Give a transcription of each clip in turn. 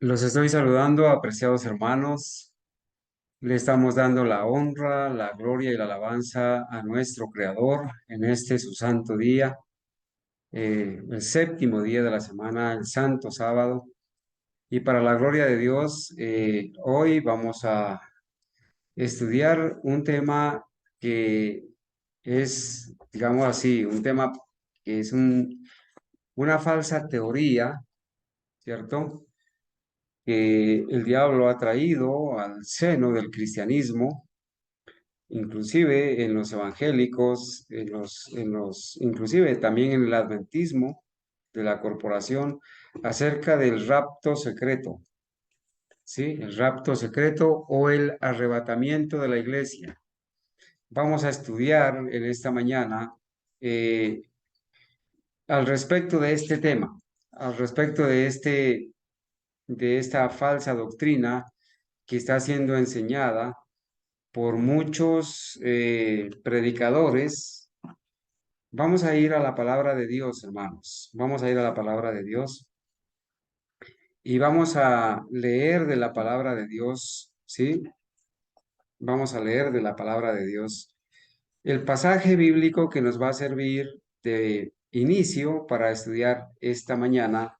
Los estoy saludando, apreciados hermanos. Le estamos dando la honra, la gloria y la alabanza a nuestro Creador en este su santo día, el séptimo día de la semana, el santo sábado. Y para la gloria de Dios, hoy vamos a estudiar un tema que es, digamos así, un tema que es una falsa teoría, ¿cierto? Que el diablo ha traído al seno del cristianismo, inclusive en los evangélicos, inclusive también en el adventismo de la corporación, acerca del rapto secreto, ¿sí? El rapto secreto o el arrebatamiento de la iglesia. Vamos a estudiar en esta mañana eh, al respecto de este tema, al respecto de esta falsa doctrina que está siendo enseñada por muchos predicadores. Vamos a ir a la palabra de Dios, hermanos. Vamos a ir a la palabra de Dios y vamos a leer de la palabra de Dios, ¿sí? Vamos a leer de la palabra de Dios. El pasaje bíblico que nos va a servir de inicio para estudiar esta mañana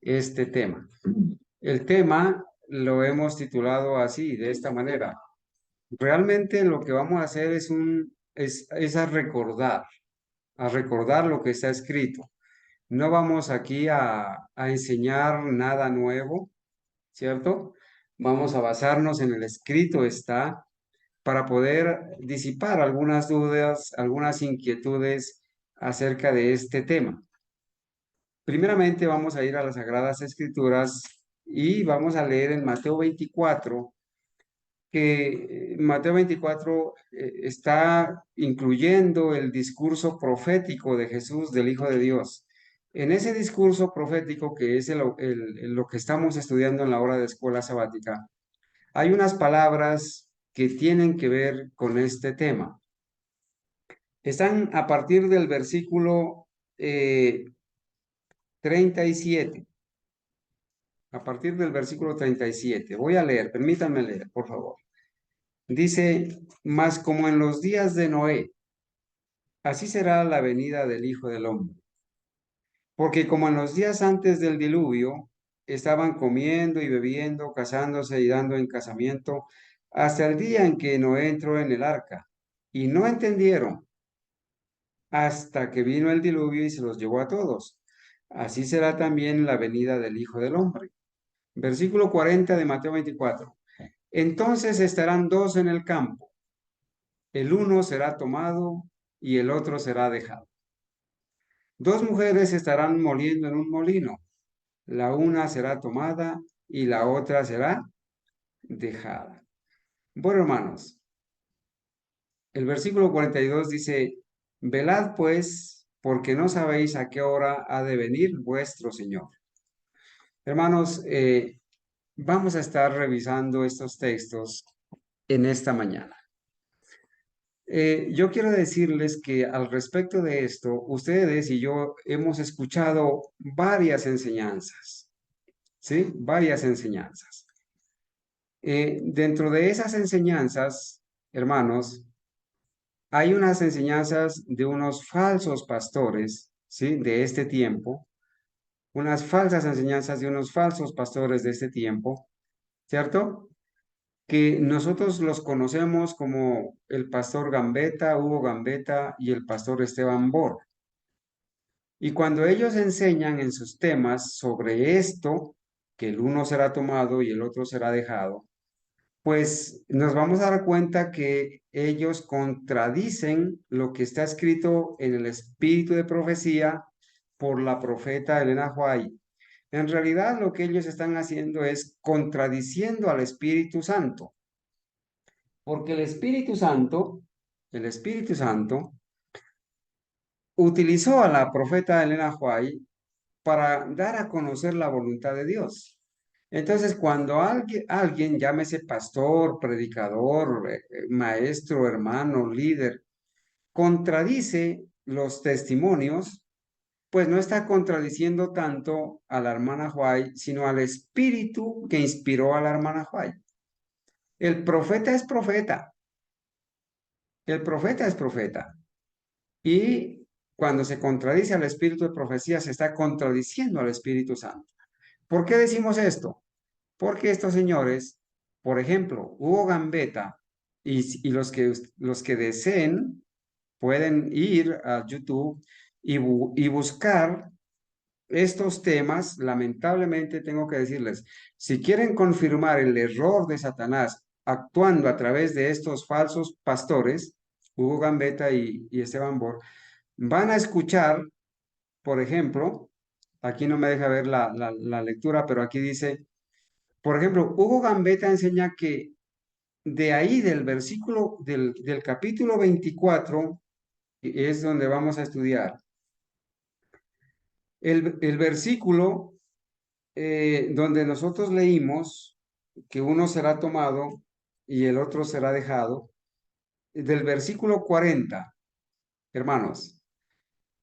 este tema. El tema lo hemos titulado así, de esta manera. Realmente lo que vamos a hacer es a recordar lo que está escrito. No vamos aquí a enseñar nada nuevo, ¿cierto? Vamos a basarnos en el escrito está para poder disipar algunas dudas, algunas inquietudes acerca de este tema. Primeramente vamos a ir a las Sagradas Escrituras y vamos a leer en Mateo 24 que Mateo 24 está incluyendo el discurso profético de Jesús, del Hijo de Dios. En ese discurso profético, que es lo que estamos estudiando en la hora de escuela sabática, hay unas palabras que tienen que ver con este tema. Están a partir del versículo 37. A partir del versículo 37. Voy a leer, permítanme leer, por favor. Dice, mas como en los días de Noé, así será la venida del Hijo del Hombre. Porque como en los días antes del diluvio, estaban comiendo y bebiendo, casándose y dando en casamiento, hasta el día en que Noé entró en el arca. Y no entendieron hasta que vino el diluvio y se los llevó a todos. Así será también la venida del Hijo del Hombre. Versículo 40 de Mateo 24. Entonces estarán dos en el campo, el uno será tomado y el otro será dejado. Dos mujeres estarán moliendo en un molino, la una será tomada y la otra será dejada. Bueno, hermanos, el versículo 42 dice, velad pues, porque no sabéis a qué hora ha de venir vuestro Señor. Hermanos, vamos a estar revisando estos textos en esta mañana. Yo quiero decirles que al respecto de esto, ustedes y yo hemos escuchado varias enseñanzas, ¿sí? Varias enseñanzas. Dentro de esas enseñanzas, hermanos, hay unas enseñanzas de unos falsos pastores, ¿sí? De este tiempo, unas falsas enseñanzas de unos falsos pastores de este tiempo, ¿cierto? Que nosotros los conocemos como el pastor Gambetta, Hugo Gambetta y el pastor Esteban Bor. Y cuando ellos enseñan en sus temas sobre esto, que el uno será tomado y el otro será dejado, pues nos vamos a dar cuenta que ellos contradicen lo que está escrito en el espíritu de profecía por la profeta Elena White. En realidad lo que ellos están haciendo es contradiciendo al Espíritu Santo, porque el Espíritu Santo utilizó a la profeta Elena White para dar a conocer la voluntad de Dios. Entonces, cuando alguien, llámese pastor, predicador, maestro, hermano, líder, contradice los testimonios, pues no está contradiciendo tanto a la hermana White, sino al espíritu que inspiró a la hermana White. El profeta es profeta. El profeta es profeta. Y cuando se contradice al espíritu de profecía, se está contradiciendo al Espíritu Santo. ¿Por qué decimos esto? Porque estos señores, por ejemplo, Hugo Gambetta y los que deseen pueden ir a YouTube y buscar estos temas. Lamentablemente tengo que decirles, si quieren confirmar el error de Satanás actuando a través de estos falsos pastores, Hugo Gambetta y Esteban Borg, van a escuchar, por ejemplo, aquí no me deja ver la lectura, pero aquí dice, por ejemplo, Hugo Gambetta enseña que de ahí del versículo del capítulo 24 es donde vamos a estudiar. El versículo donde nosotros leímos que uno será tomado y el otro será dejado, del versículo 40, hermanos.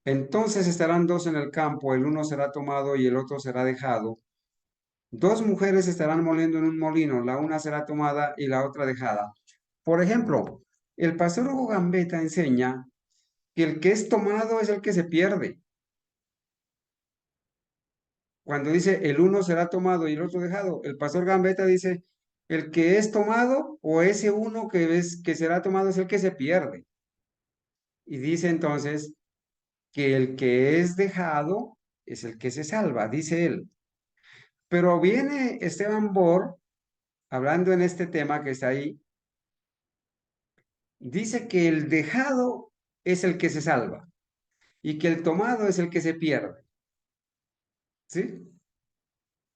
Entonces estarán dos en el campo, el uno será tomado y el otro será dejado. Dos mujeres estarán moliendo en un molino, la una será tomada y la otra dejada. Por ejemplo, el pastor Hugo Gambetta enseña que el que es tomado es el que se pierde. Cuando dice el uno será tomado y el otro dejado, el pastor Gambetta dice el que es tomado o ese uno que será tomado es el que se pierde. Y dice entonces que el que es dejado es el que se salva, dice él. Pero viene Esteban Borg hablando en este tema que está ahí, dice que el dejado es el que se salva y que el tomado es el que se pierde. ¿Sí?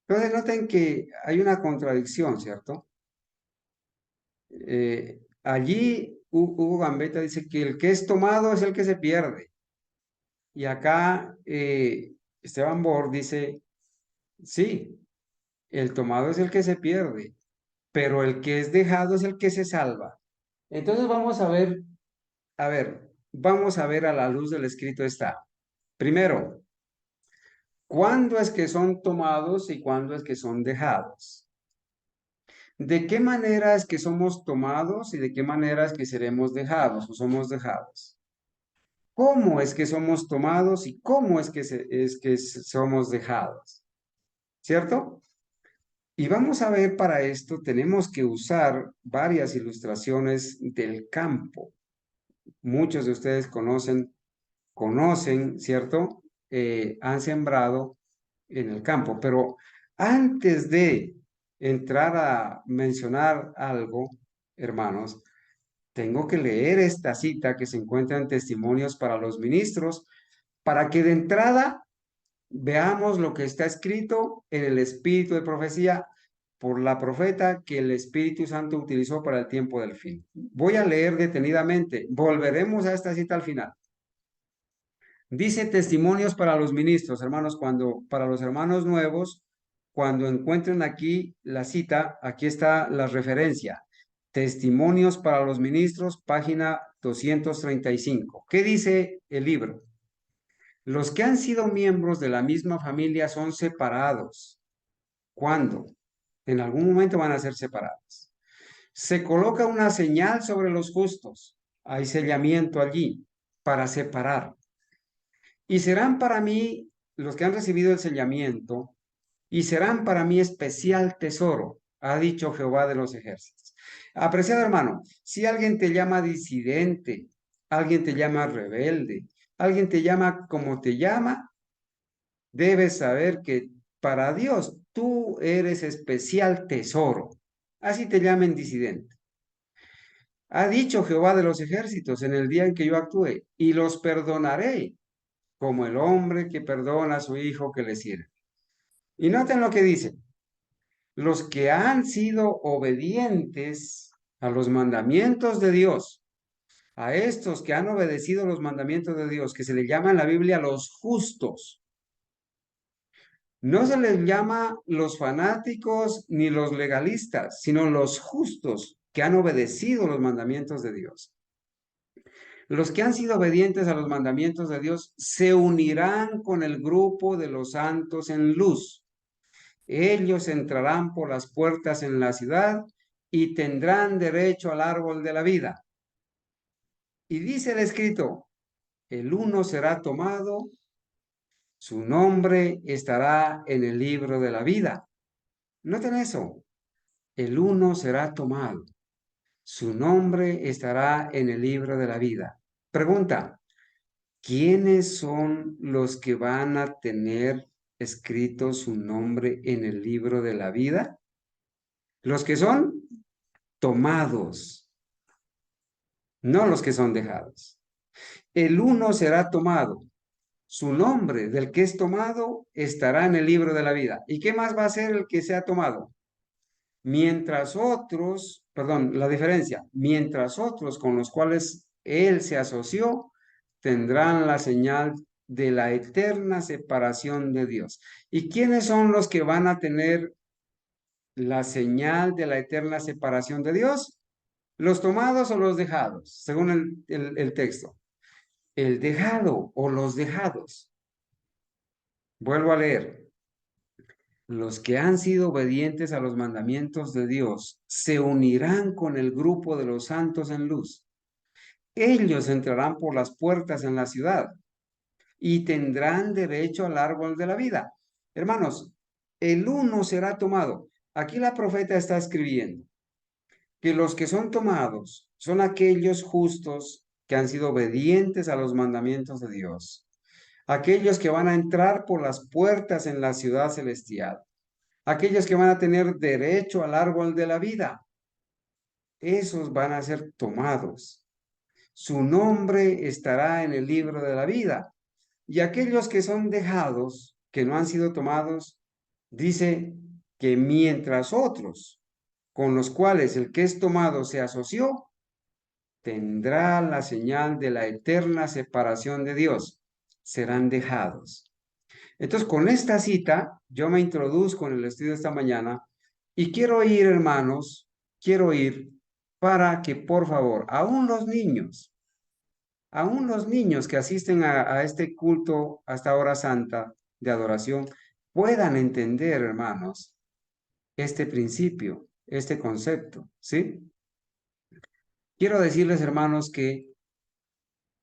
Entonces noten que hay una contradicción, ¿cierto? Allí Hugo Gambetta dice que el que es tomado es el que se pierde. Y acá Esteban Borg dice, sí, el tomado es el que se pierde, pero el que es dejado es el que se salva. Entonces vamos a ver, vamos a ver a la luz del escrito está. Primero, ¿cuándo es que son tomados y cuándo es que son dejados? ¿De qué manera es que somos tomados y de qué manera es que seremos dejados o somos dejados? ¿Cómo es que somos tomados y cómo es que, somos dejados? ¿Cierto? Y vamos a ver para esto, tenemos que usar varias ilustraciones del campo. Muchos de ustedes conocen, ¿cierto? Han sembrado en el campo, pero antes de entrar a mencionar algo, hermanos, tengo que leer esta cita que se encuentra en Testimonios para los Ministros, para que de entrada veamos lo que está escrito en el espíritu de profecía por la profeta que el Espíritu Santo utilizó para el tiempo del fin. Voy a leer detenidamente, volveremos a esta cita al final. Dice Testimonios para los ministros, hermanos, para los hermanos nuevos, cuando encuentren aquí la cita, aquí está la referencia. Testimonios para los ministros, página 235. ¿Qué dice el libro? Los que han sido miembros de la misma familia son separados. ¿Cuándo? En algún momento van a ser separados. Se coloca una señal sobre los justos. Hay sellamiento allí para separar. Y serán para mí los que han recibido el sellamiento, y serán para mí especial tesoro, ha dicho Jehová de los ejércitos. Apreciado hermano, si alguien te llama disidente, alguien te llama rebelde, alguien te llama como te llama, debes saber que para Dios tú eres especial tesoro. Así te llamen disidente. Ha dicho Jehová de los ejércitos en el día en que yo actúe, y los perdonaré como el hombre que perdona a su hijo que le sirve. Y noten lo que dice, los que han sido obedientes a los mandamientos de Dios, a estos que han obedecido los mandamientos de Dios, que se le llama en la Biblia los justos. No se les llama los fanáticos ni los legalistas, sino los justos que han obedecido los mandamientos de Dios. Los que han sido obedientes a los mandamientos de Dios se unirán con el grupo de los santos en luz. Ellos entrarán por las puertas en la ciudad y tendrán derecho al árbol de la vida. Y dice el escrito, el uno será tomado, su nombre estará en el libro de la vida. Noten eso, el uno será tomado, su nombre estará en el libro de la vida. Pregunta, ¿quiénes son los que van a tener escrito su nombre en el libro de la vida? Los que son tomados, no los que son dejados. El uno será tomado. Su nombre del que es tomado estará en el libro de la vida. ¿Y qué más va a ser el que sea tomado? Mientras otros, perdón, la diferencia, mientras otros con los cuales él se asoció tendrán la señal de la eterna separación de Dios. ¿Y quiénes son los que van a tener la señal de la eterna separación de Dios? ¿Los tomados o los dejados? Según el texto. El dejado o los dejados. Vuelvo a leer. Los que han sido obedientes a los mandamientos de Dios se unirán con el grupo de los santos en luz. Ellos entrarán por las puertas en la ciudad y tendrán derecho al árbol de la vida. Hermanos, el uno será tomado. Aquí la profeta está escribiendo que los que son tomados son aquellos justos que han sido obedientes a los mandamientos de Dios, aquellos que van a entrar por las puertas en la ciudad celestial, aquellos que van a tener derecho al árbol de la vida. Esos van a ser tomados. Su nombre estará en el libro de la vida. Y aquellos que son dejados, que no han sido tomados, dice que mientras otros con los cuales el que es tomado se asoció, tendrá la señal de la eterna separación de Dios. Serán dejados. Entonces, con esta cita, yo me introduzco en el estudio de esta mañana y quiero ir, hermanos, quiero ir para que, por favor, aún los niños que asisten a este culto, a esta hora santa de adoración, puedan entender, hermanos, este principio, este concepto, ¿sí? Quiero decirles, hermanos, que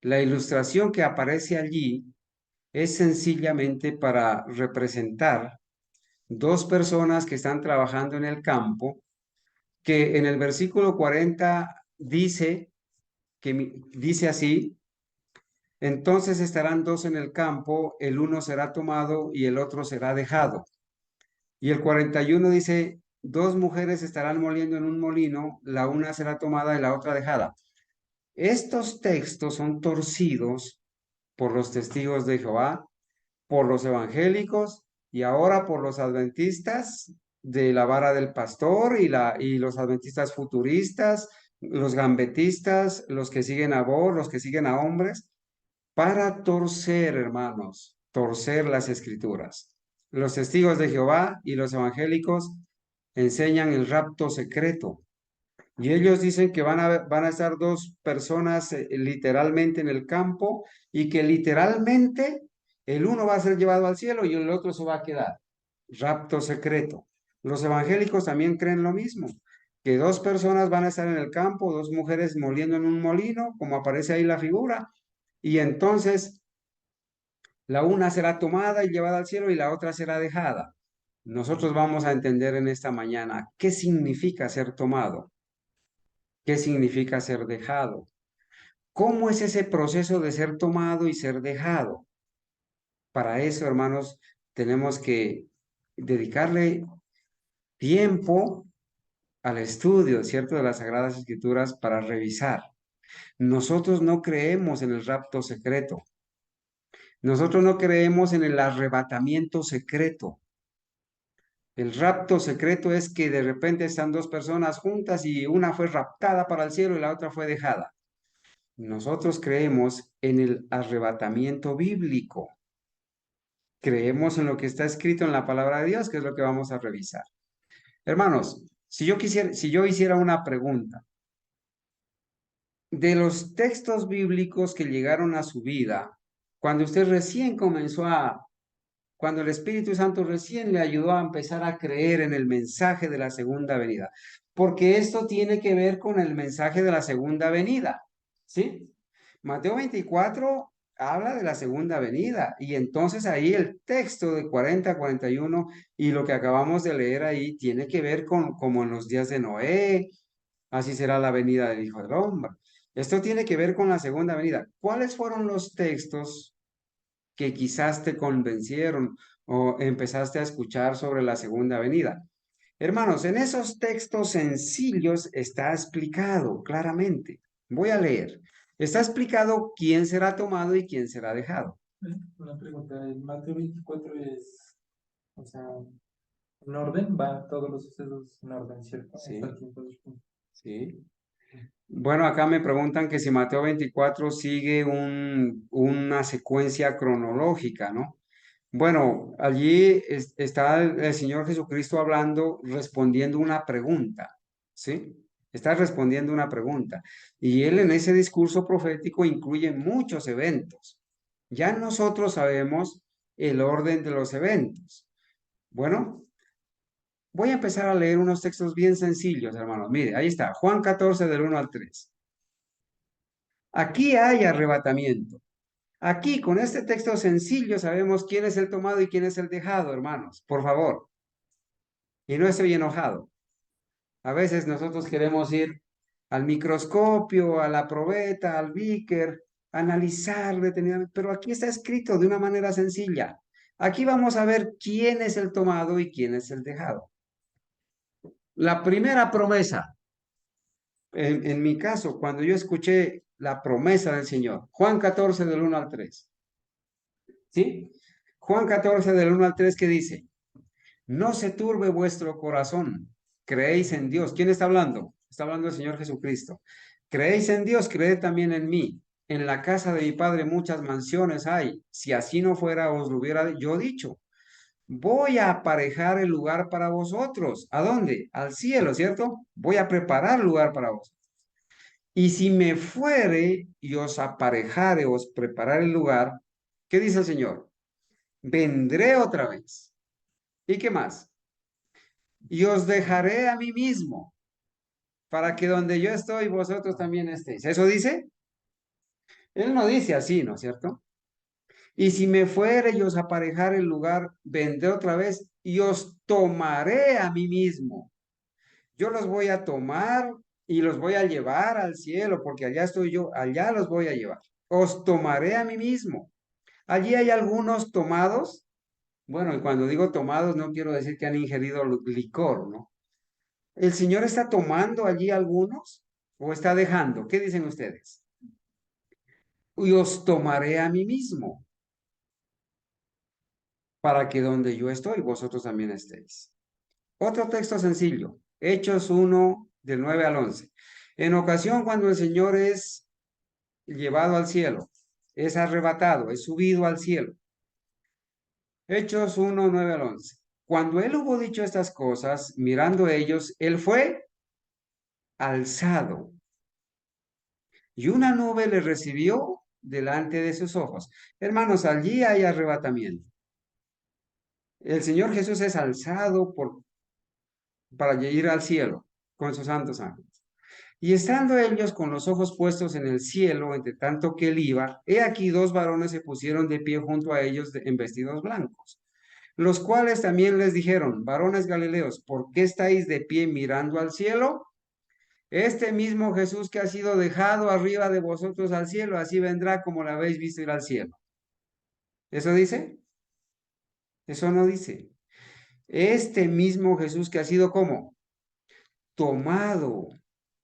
la ilustración que aparece allí es sencillamente para representar dos personas que están trabajando en el campo, que en el versículo 40 dice, dice así, entonces estarán dos en el campo, el uno será tomado y el otro será dejado. Y el 41 dice, dos mujeres estarán moliendo en un molino, la una será tomada y la otra dejada. Estos textos son torcidos por los testigos de Jehová, por los evangélicos y ahora por los adventistas de la vara del pastor y los adventistas futuristas, los gambetistas, los que siguen a vos, los que siguen a hombres, para torcer, hermanos, torcer las escrituras. Los testigos de Jehová y los evangélicos enseñan el rapto secreto. Y ellos dicen que van a estar dos personas literalmente en el campo y que literalmente el uno va a ser llevado al cielo y el otro se va a quedar. Rapto secreto. Los evangélicos también creen lo mismo, que dos personas van a estar en el campo, dos mujeres moliendo en un molino, como aparece ahí la figura, y entonces la una será tomada y llevada al cielo y la otra será dejada. Nosotros vamos a entender en esta mañana qué significa ser tomado. ¿Qué significa ser dejado? ¿Cómo es ese proceso de ser tomado y ser dejado? Para eso, hermanos, tenemos que dedicarle tiempo al estudio, ¿cierto?, de las Sagradas Escrituras para revisar. Nosotros no creemos en el rapto secreto. Nosotros no creemos en el arrebatamiento secreto. El rapto secreto es que de repente están dos personas juntas y una fue raptada para el cielo y la otra fue dejada. Nosotros creemos en el arrebatamiento bíblico. Creemos en lo que está escrito en la palabra de Dios, que es lo que vamos a revisar. Hermanos, si yo hiciera una pregunta, de los textos bíblicos que llegaron a su vida, cuando usted recién comenzó cuando el Espíritu Santo recién le ayudó a empezar a creer en el mensaje de la segunda venida, porque esto tiene que ver con el mensaje de la segunda venida, ¿sí? Mateo 24 habla de la segunda venida y entonces ahí el texto de 40 a 41 y lo que acabamos de leer ahí tiene que ver con como en los días de Noé, así será la venida del Hijo del Hombre. Esto tiene que ver con la segunda venida. ¿Cuáles fueron los textos que quizás te convencieron o empezaste a escuchar sobre la segunda venida? Hermanos, en esos textos sencillos está explicado claramente. Voy a leer. Está explicado quién será tomado y quién será dejado. Una pregunta, en Mateo 24 es, o sea, en orden, va todos los sucesos en orden, ¿cierto? Hasta el Sí, tiempo del fin. sí. Bueno, acá me preguntan que si Mateo 24 sigue una secuencia cronológica, ¿no? Bueno, allí está el Señor Jesucristo hablando, respondiendo una pregunta, ¿sí? Está respondiendo una pregunta. Y él en ese discurso profético incluye muchos eventos. Ya nosotros sabemos el orden de los eventos. Bueno, voy a empezar a leer unos textos bien sencillos, hermanos. Mire, ahí está, Juan 14 del 1 al 3. Aquí hay arrebatamiento. Aquí, con este texto sencillo, sabemos quién es el tomado y quién es el dejado, hermanos. Por favor. Y no estoy enojado. A veces nosotros queremos ir al microscopio, a la probeta, al Beaker, analizar detenidamente, pero aquí está escrito de una manera sencilla. Aquí vamos a ver quién es el tomado y quién es el dejado. La primera promesa, en mi caso, cuando yo escuché la promesa del Señor, Juan 14 del 1 al 3, ¿sí? Juan 14 del 1 al 3 que dice, no se turbe vuestro corazón, creéis en Dios. ¿Quién está hablando? Está hablando el Señor Jesucristo. Creéis en Dios, creed también en mí. En la casa de mi Padre muchas mansiones hay. Si así no fuera, os lo hubiera yo dicho. Voy a aparejar el lugar para vosotros. ¿A dónde? Al cielo, ¿cierto? Voy a preparar lugar para vosotros. Y si me fuere y os aparejare, os preparar el lugar, ¿qué dice el Señor? Vendré otra vez. ¿Y qué más? Y os dejaré a mí mismo, para que donde yo estoy, vosotros también estéis. ¿Eso dice? Él no dice así, ¿no es cierto? Y si me fuere y os aparejar el lugar, vendré otra vez y os tomaré a mí mismo. Yo los voy a tomar y los voy a llevar al cielo, porque allá estoy yo, allá los voy a llevar. Os tomaré a mí mismo. Allí hay algunos tomados. Bueno, y cuando digo tomados, no quiero decir que han ingerido licor, ¿no? ¿El Señor está tomando allí algunos o está dejando? ¿Qué dicen ustedes? Y os tomaré a mí mismo para que donde yo estoy, vosotros también estéis. Otro texto sencillo, Hechos 1 del 9 al 11. En ocasión cuando el Señor es llevado al cielo, es arrebatado, es subido al cielo. Hechos 1 9 al 11. Cuando él hubo dicho estas cosas, mirando ellos, él fue alzado y una nube le recibió delante de sus ojos. Hermanos, allí hay arrebatamiento. El Señor Jesús es alzado para ir al cielo con sus santos ángeles. Y estando ellos con los ojos puestos en el cielo, entre tanto que él iba, he aquí dos varones se pusieron de pie junto a ellos en vestidos blancos, los cuales también les dijeron, varones galileos, ¿por qué estáis de pie mirando al cielo? Este mismo Jesús que ha sido dejado arriba de vosotros al cielo, así vendrá como lo habéis visto ir al cielo. ¿Eso dice? Eso no dice. Este mismo Jesús que ha sido como tomado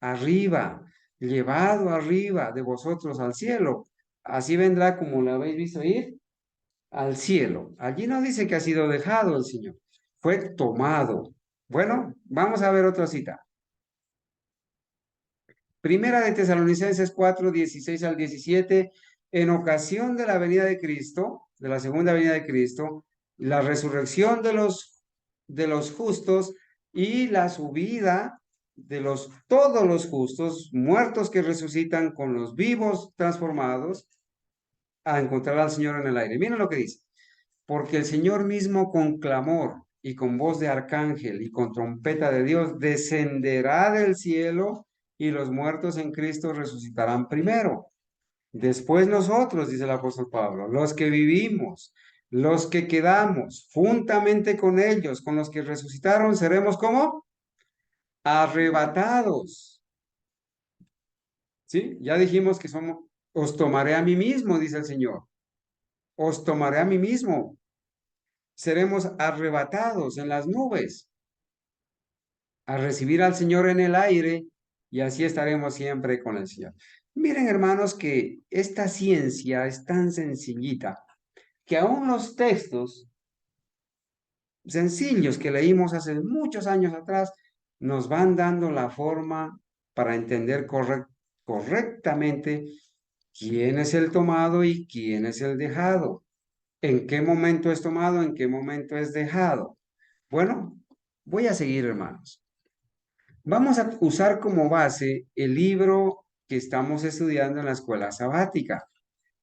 arriba, llevado arriba de vosotros al cielo, así vendrá como lo habéis visto ir al cielo. Allí no dice que ha sido dejado el Señor, fue tomado. Bueno, vamos a ver otra cita. Primera de Tesalonicenses 4 16 al 17, en ocasión de la venida de Cristo, de la segunda venida de Cristo, la resurrección de los justos y la subida todos los justos, muertos que resucitan con los vivos transformados, a encontrar al Señor en el aire. Miren lo que dice. Porque el Señor mismo con clamor y con voz de arcángel y con trompeta de Dios descenderá del cielo y los muertos en Cristo resucitarán primero. Después nosotros, dice el apóstol Pablo, los que vivimos, los que quedamos juntamente con ellos, con los que resucitaron, seremos como arrebatados. ¿Sí? Ya dijimos que somos, os tomaré a mí mismo, dice el Señor. Os tomaré a mí mismo. Seremos arrebatados en las nubes a recibir al Señor en el aire y así estaremos siempre con el Señor. Miren, hermanos, que esta ciencia es tan sencillita que aún los textos sencillos que leímos hace muchos años atrás nos van dando la forma para entender correctamente quién es el tomado y quién es el dejado. ¿En qué momento es tomado? ¿En qué momento es dejado? Bueno, voy a seguir, hermanos. Vamos a usar como base el libro que estamos estudiando en la escuela sabática,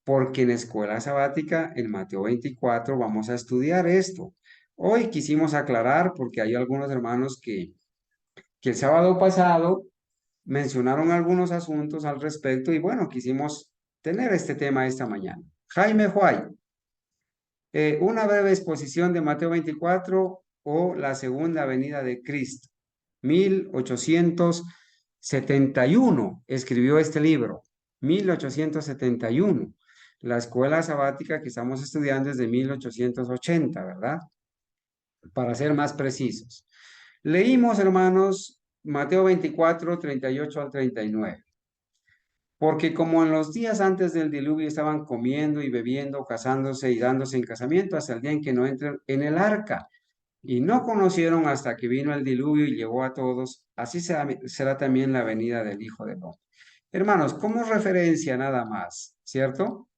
porque en escuela sabática, en Mateo 24, vamos a estudiar esto. Hoy quisimos aclarar, porque hay algunos hermanos que el sábado pasado mencionaron algunos asuntos al respecto y bueno, quisimos tener este tema esta mañana. Jaime Huay, una breve exposición de Mateo 24 o la segunda venida de Cristo. 1871 escribió este libro, 1871. La escuela sabática que estamos estudiando es de 1880, ¿verdad? Para ser más precisos. Leímos, hermanos, Mateo 24, 38 al 39. Porque como en los días antes del diluvio estaban comiendo y bebiendo, casándose y dándose en casamiento hasta el día en que no entren en el arca, y no conocieron hasta que vino el diluvio y llevó a todos, así será también la venida del Hijo del Hombre. Hermanos, como referencia nada más, ¿cierto?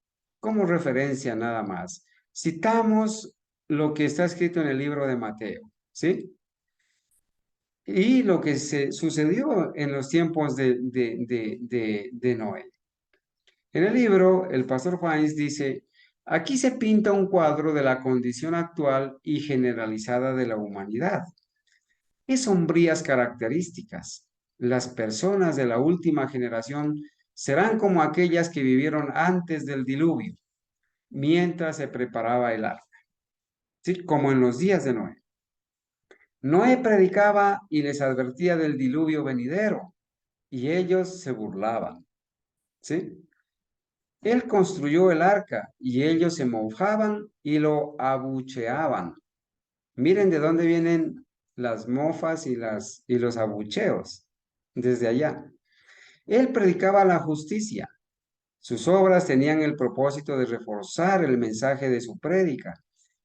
Como referencia nada más. Citamos lo que está escrito en el libro de Mateo, ¿sí? Y lo que se sucedió en los tiempos de Noé. En el libro, el pastor Juanes dice, aquí se pinta un cuadro de la condición actual y generalizada de la humanidad. ¿Qué sombrías características? Las personas de la última generación serán como aquellas que vivieron antes del diluvio, mientras se preparaba el arca, ¿sí? Como en los días de Noé. Noé predicaba y les advertía del diluvio venidero, y ellos se burlaban, ¿sí? Él construyó el arca, y ellos se mofaban y lo abucheaban. Miren de dónde vienen las mofas y los abucheos, desde allá. Él predicaba la justicia. Sus obras tenían el propósito de reforzar el mensaje de su prédica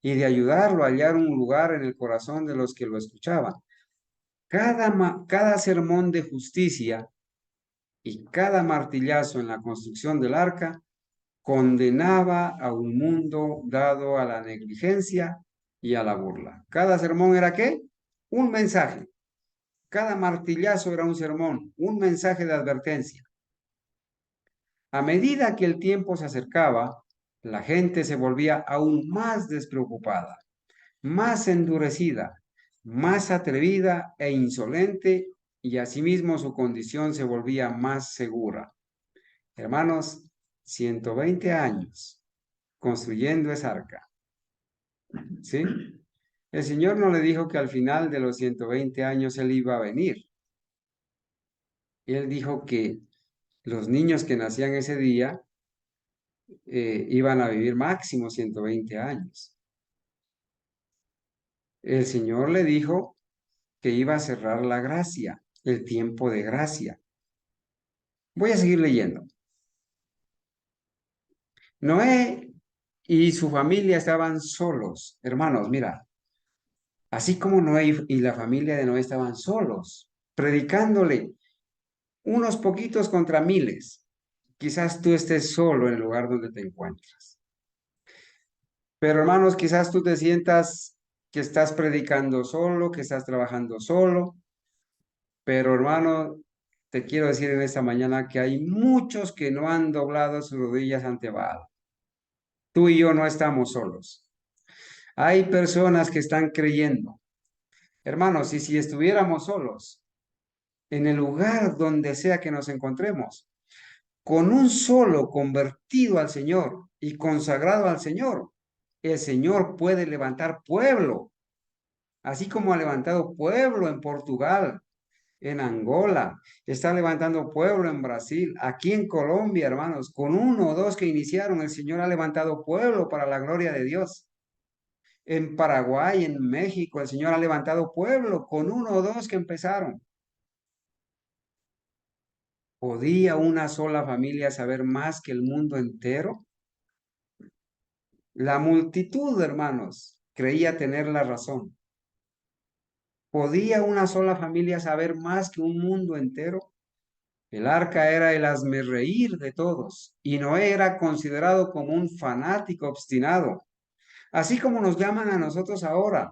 y de ayudarlo a hallar un lugar en el corazón de los que lo escuchaban. Cada sermón de justicia y cada martillazo en la construcción del arca condenaba a un mundo dado a la negligencia y a la burla. Cada sermón era ¿qué? Un mensaje. Cada martillazo era un sermón, un mensaje de advertencia. A medida que el tiempo se acercaba, la gente se volvía aún más despreocupada, más endurecida, más atrevida e insolente, y asimismo su condición se volvía más segura. Hermanos, 120 años construyendo esa arca, ¿sí? El Señor no le dijo que al final de los 120 años Él iba a venir. Él dijo que los niños que nacían ese día iban a vivir máximo 120 años. El Señor le dijo que iba a cerrar la gracia, el tiempo de gracia. Voy a seguir leyendo. Noé y su familia estaban solos. Hermanos, mira, así como Noé y la familia de Noé estaban solos, predicándole unos poquitos contra miles. Quizás tú estés solo en el lugar donde te encuentras. Pero hermanos, quizás tú te sientas que estás predicando solo, que estás trabajando solo, Pero hermano, te quiero decir en esta mañana que hay muchos que no han doblado sus rodillas ante Baal. Tú y yo no estamos solos. Hay personas que están creyendo. Hermanos, y si estuviéramos solos, en el lugar donde sea que nos encontremos, con un solo convertido al Señor y consagrado al Señor, el Señor puede levantar pueblo, así como ha levantado pueblo en Portugal, en Angola, está levantando pueblo en Brasil, aquí en Colombia, hermanos, con uno o dos que iniciaron, el Señor ha levantado pueblo para la gloria de Dios. En Paraguay, en México, el Señor ha levantado pueblo con uno o dos que empezaron. ¿Podía una sola familia saber más que el mundo entero? La multitud, hermanos, creía tener la razón. ¿Podía una sola familia saber más que un mundo entero? El arca era el hazmerreír de todos y Noé era considerado como un fanático obstinado, así como nos llaman a nosotros ahora,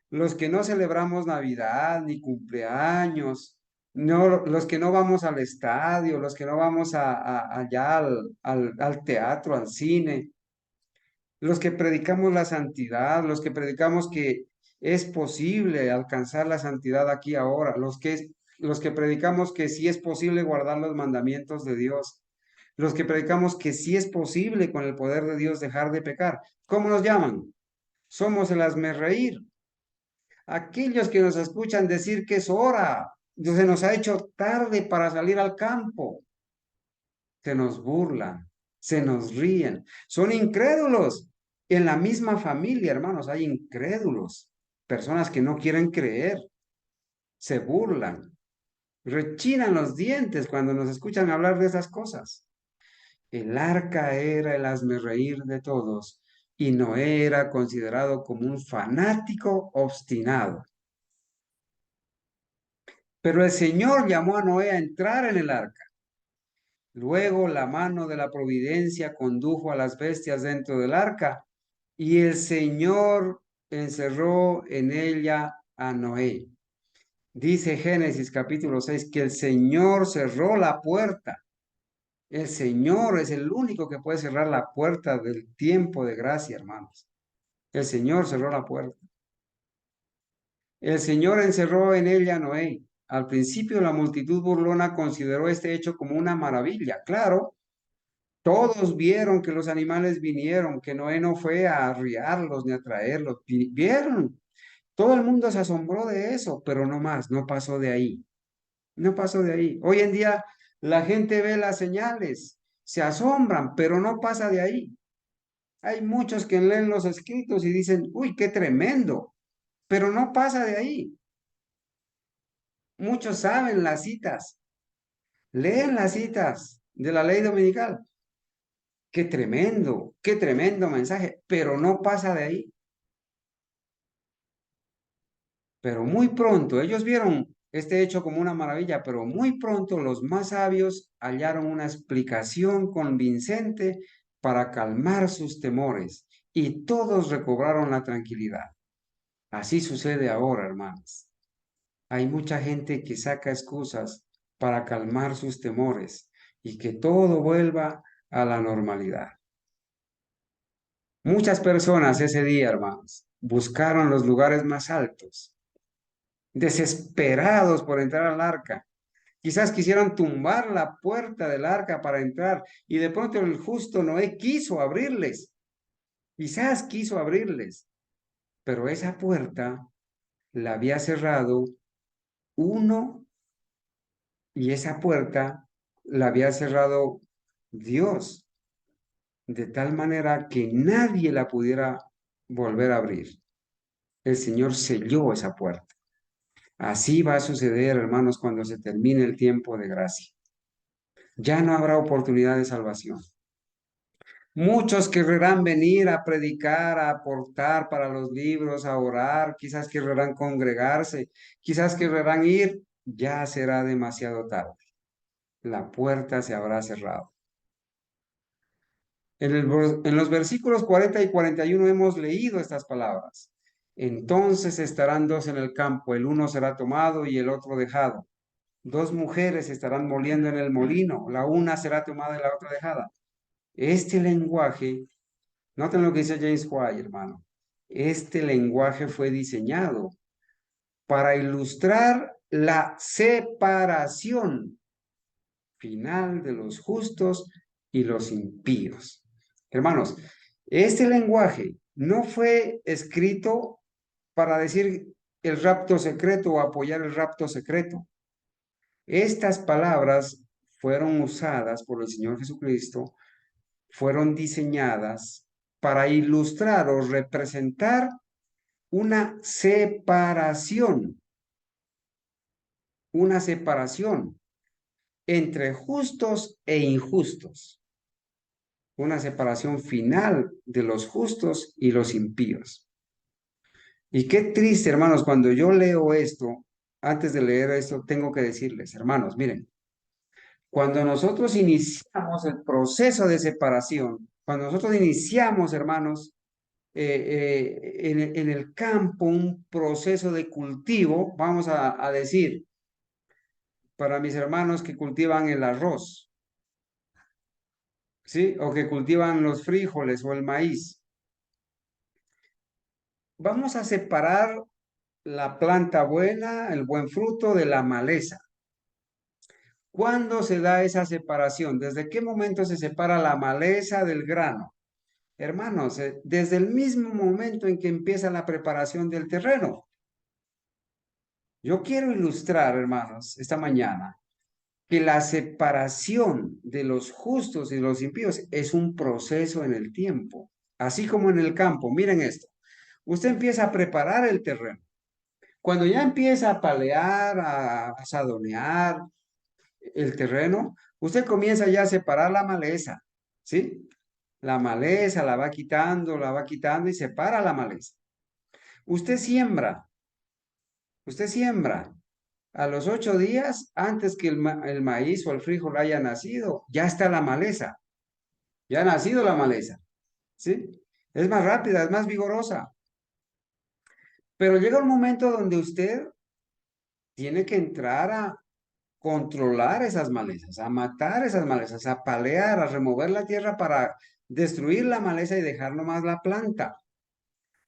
los que no celebramos Navidad ni cumpleaños, no, los que no vamos al estadio, los que no vamos allá al teatro, al cine, los que predicamos la santidad, los que predicamos que es posible alcanzar la santidad aquí ahora, los que predicamos que sí es posible guardar los mandamientos de Dios, los que predicamos que sí es posible con el poder de Dios dejar de pecar. ¿Cómo nos llaman? Somos el hazmerreír. Aquellos que nos escuchan decir que es hora, se nos ha hecho tarde para salir al campo, se nos burlan, se nos ríen, son incrédulos. En la misma familia, hermanos, hay incrédulos, personas que no quieren creer, se burlan, rechinan los dientes cuando nos escuchan hablar de esas cosas. El arca era el hazmerreír de todos y Noé era considerado como un fanático obstinado. Pero el Señor llamó a Noé a entrar en el arca. Luego la mano de la providencia condujo a las bestias dentro del arca y el Señor encerró en ella a Noé. Dice Génesis capítulo 6 que el Señor cerró la puerta. El Señor es el único que puede cerrar la puerta del tiempo de gracia, hermanos. El Señor cerró la puerta. El Señor encerró en ella a Noé. Al principio la multitud burlona consideró este hecho como una maravilla. Claro, todos vieron que los animales vinieron, que Noé no fue a arriarlos ni a traerlos. Vieron. Todo el mundo se asombró de eso, pero no más, no pasó de ahí. No pasó de ahí. Hoy en día la gente ve las señales, se asombran, pero no pasa de ahí. Hay muchos que leen los escritos y dicen, uy, qué tremendo, pero no pasa de ahí. Muchos saben las citas, leen las citas de la ley dominical. Qué tremendo mensaje, pero no pasa de ahí. Pero muy pronto, ellos vieron este hecho como una maravilla, pero muy pronto los más sabios hallaron una explicación convincente para calmar sus temores y todos recobraron la tranquilidad. Así sucede ahora, hermanos. Hay mucha gente que saca excusas para calmar sus temores y que todo vuelva a la normalidad. Muchas personas ese día, hermanos, buscaron los lugares más altos, desesperados por entrar al arca. Quizás quisieran tumbar la puerta del arca para entrar y de pronto el justo Noé quiso abrirles. Quizás quiso abrirles, pero esa puerta la había cerrado uno y esa puerta la había cerrado Dios, de tal manera que nadie la pudiera volver a abrir. El Señor selló esa puerta. Así va a suceder, hermanos, cuando se termine el tiempo de gracia. Ya no habrá oportunidad de salvación. Muchos querrán venir a predicar, a aportar para los libros, a orar, quizás querrán congregarse, quizás querrán ir, ya será demasiado tarde. La puerta se habrá cerrado. En los versículos 40 y 41 hemos leído estas palabras. Entonces estarán dos en el campo, el uno será tomado y el otro dejado. Dos mujeres estarán moliendo en el molino, la una será tomada y la otra dejada. Este lenguaje, noten lo que dice James White, hermano. Este lenguaje fue diseñado para ilustrar la separación final de los justos y los impíos. Hermanos, este lenguaje no fue escrito para decir el rapto secreto o apoyar el rapto secreto. Estas palabras fueron usadas por el Señor Jesucristo, fueron diseñadas para ilustrar o representar una separación entre justos e injustos, una separación final de los justos y los impíos. Y qué triste, hermanos, cuando yo leo esto, antes de leer esto, tengo que decirles, hermanos, miren, cuando nosotros iniciamos el proceso de separación, cuando nosotros iniciamos, hermanos, en el campo un proceso de cultivo, vamos a decir, para mis hermanos que cultivan el arroz, ¿sí? O que cultivan los frijoles o el maíz. Vamos a separar la planta buena, el buen fruto de la maleza. ¿Cuándo se da esa separación? ¿Desde qué momento se separa la maleza del grano? Hermanos, desde el mismo momento en que empieza la preparación del terreno. Yo quiero ilustrar, hermanos, esta mañana, que la separación de los justos y los impíos es un proceso en el tiempo, así como en el campo. Miren esto. Usted empieza a preparar el terreno. Cuando ya empieza a palear, a asadonear el terreno, usted comienza ya a separar la maleza, ¿sí? La maleza la va quitando y separa la maleza. Usted siembra, usted siembra. A los 8 días, antes que el maíz o el frijol haya nacido, ya está la maleza, ya ha nacido la maleza, ¿sí? Es más rápida, es más vigorosa. Pero llega un momento donde usted tiene que entrar a controlar esas malezas, a matar esas malezas, a palear, a remover la tierra para destruir la maleza y dejar nomás la planta.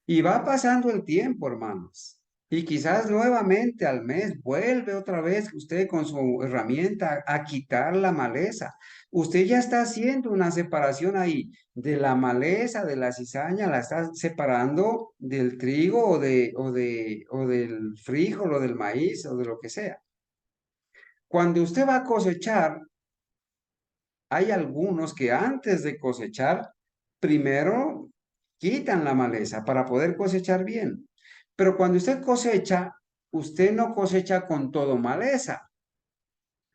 Y va pasando el tiempo, hermanos. Y quizás nuevamente al mes vuelve otra vez usted con su herramienta a quitar la maleza. Usted ya está haciendo una separación ahí de la maleza, de la cizaña, la está separando del trigo o del frijol o del maíz o de lo que sea. Cuando usted va a cosechar, hay algunos que antes de cosechar, primero quitan la maleza para poder cosechar bien. Pero cuando usted cosecha, usted no cosecha con todo maleza.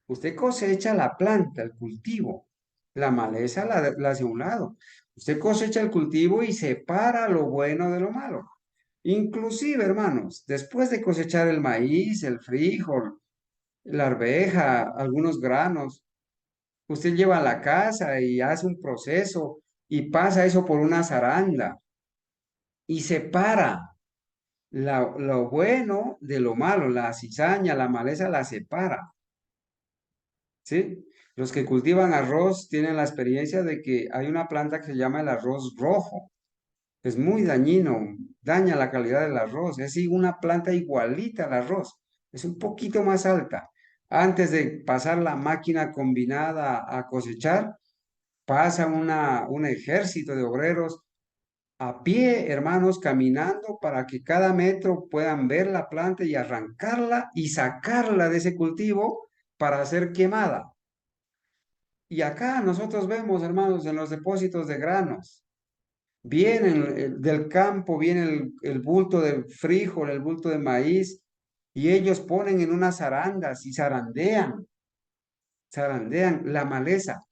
Usted cosecha la planta, el cultivo. La maleza la hace a un lado. Usted cosecha el cultivo y separa lo bueno de lo malo. Inclusive, hermanos, después de cosechar el maíz, el frijol, la arveja, algunos granos, usted lleva a la casa y hace un proceso y pasa eso por una zaranda y separa lo bueno de lo malo, la cizaña, la maleza la separa, ¿sí? Los que cultivan arroz tienen la experiencia de que hay una planta que se llama el arroz rojo. Es muy dañino, daña la calidad del arroz. Es una planta igualita al arroz, es un poquito más alta. Antes de pasar la máquina combinada a cosechar, pasa un ejército de obreros a pie, hermanos, caminando para que cada metro puedan ver la planta y arrancarla y sacarla de ese cultivo para ser quemada. Y acá nosotros vemos, hermanos, en los depósitos de granos, vienen del campo, viene el bulto de frijol, el bulto de maíz, y ellos ponen en unas zarandas y zarandean la maleza.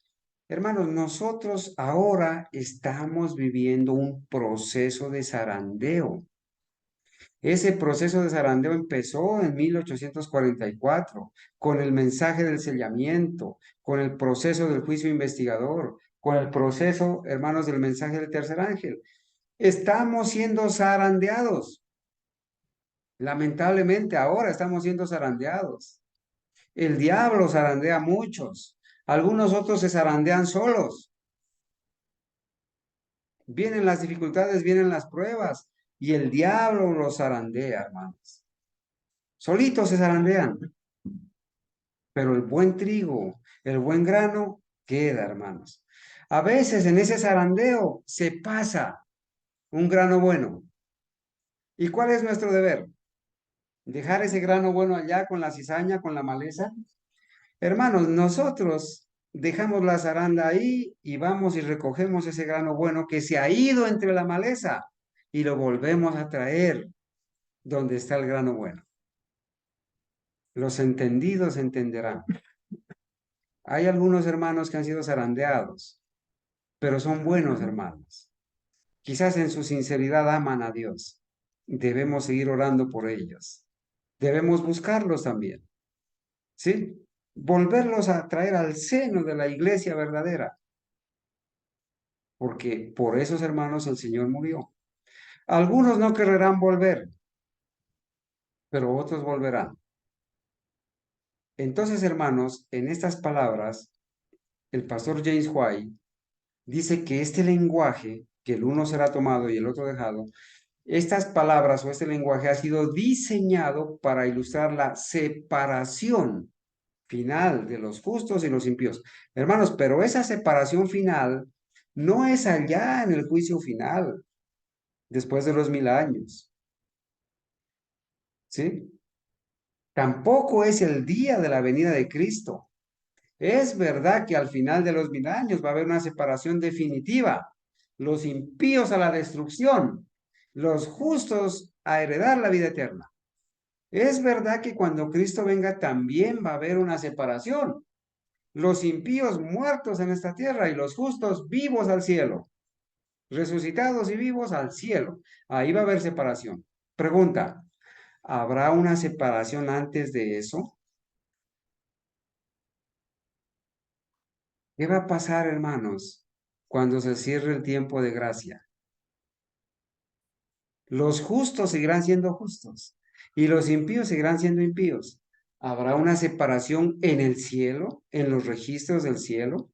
Hermanos, nosotros ahora estamos viviendo un proceso de zarandeo. Ese proceso de zarandeo empezó en 1844 con el mensaje del sellamiento, con el proceso del juicio investigador, con el proceso, hermanos, del mensaje del tercer ángel. Estamos siendo zarandeados. Lamentablemente ahora estamos siendo zarandeados. El diablo zarandea a muchos. Algunos otros se zarandean solos. Vienen las dificultades, vienen las pruebas y el diablo los zarandea, hermanos. Solitos se zarandean, pero el buen trigo, el buen grano queda, hermanos. A veces en ese zarandeo se pasa un grano bueno. ¿Y cuál es nuestro deber? ¿Dejar ese grano bueno allá con la cizaña, con la maleza? Hermanos, nosotros dejamos la zaranda ahí y vamos y recogemos ese grano bueno que se ha ido entre la maleza y lo volvemos a traer donde está el grano bueno. Los entendidos entenderán. Hay algunos hermanos que han sido zarandeados, pero son buenos hermanos. Quizás en su sinceridad aman a Dios. Debemos seguir orando por ellos. Debemos buscarlos también, ¿sí? Volverlos a traer al seno de la iglesia verdadera, porque por esos hermanos el Señor murió. Algunos no querrán volver, pero otros volverán. Entonces, hermanos, en estas palabras, el pastor James White dice que este lenguaje, que el uno será tomado y el otro dejado, estas palabras o este lenguaje ha sido diseñado para ilustrar la separación final de los justos y los impíos. Hermanos, pero esa separación final no es allá en el juicio final, después de los 1000 años, ¿sí? Tampoco es el día de la venida de Cristo. Es verdad que al final de los 1000 años va a haber una separación definitiva. Los impíos a la destrucción, los justos a heredar la vida eterna. Es verdad que cuando Cristo venga también va a haber una separación. Los impíos muertos en esta tierra y los justos vivos al cielo. Resucitados y vivos al cielo. Ahí va a haber separación. Pregunta, ¿habrá una separación antes de eso? ¿Qué va a pasar, hermanos, cuando se cierre el tiempo de gracia? Los justos seguirán siendo justos y los impíos seguirán siendo impíos. ¿Habrá una separación en el cielo, en los registros del cielo?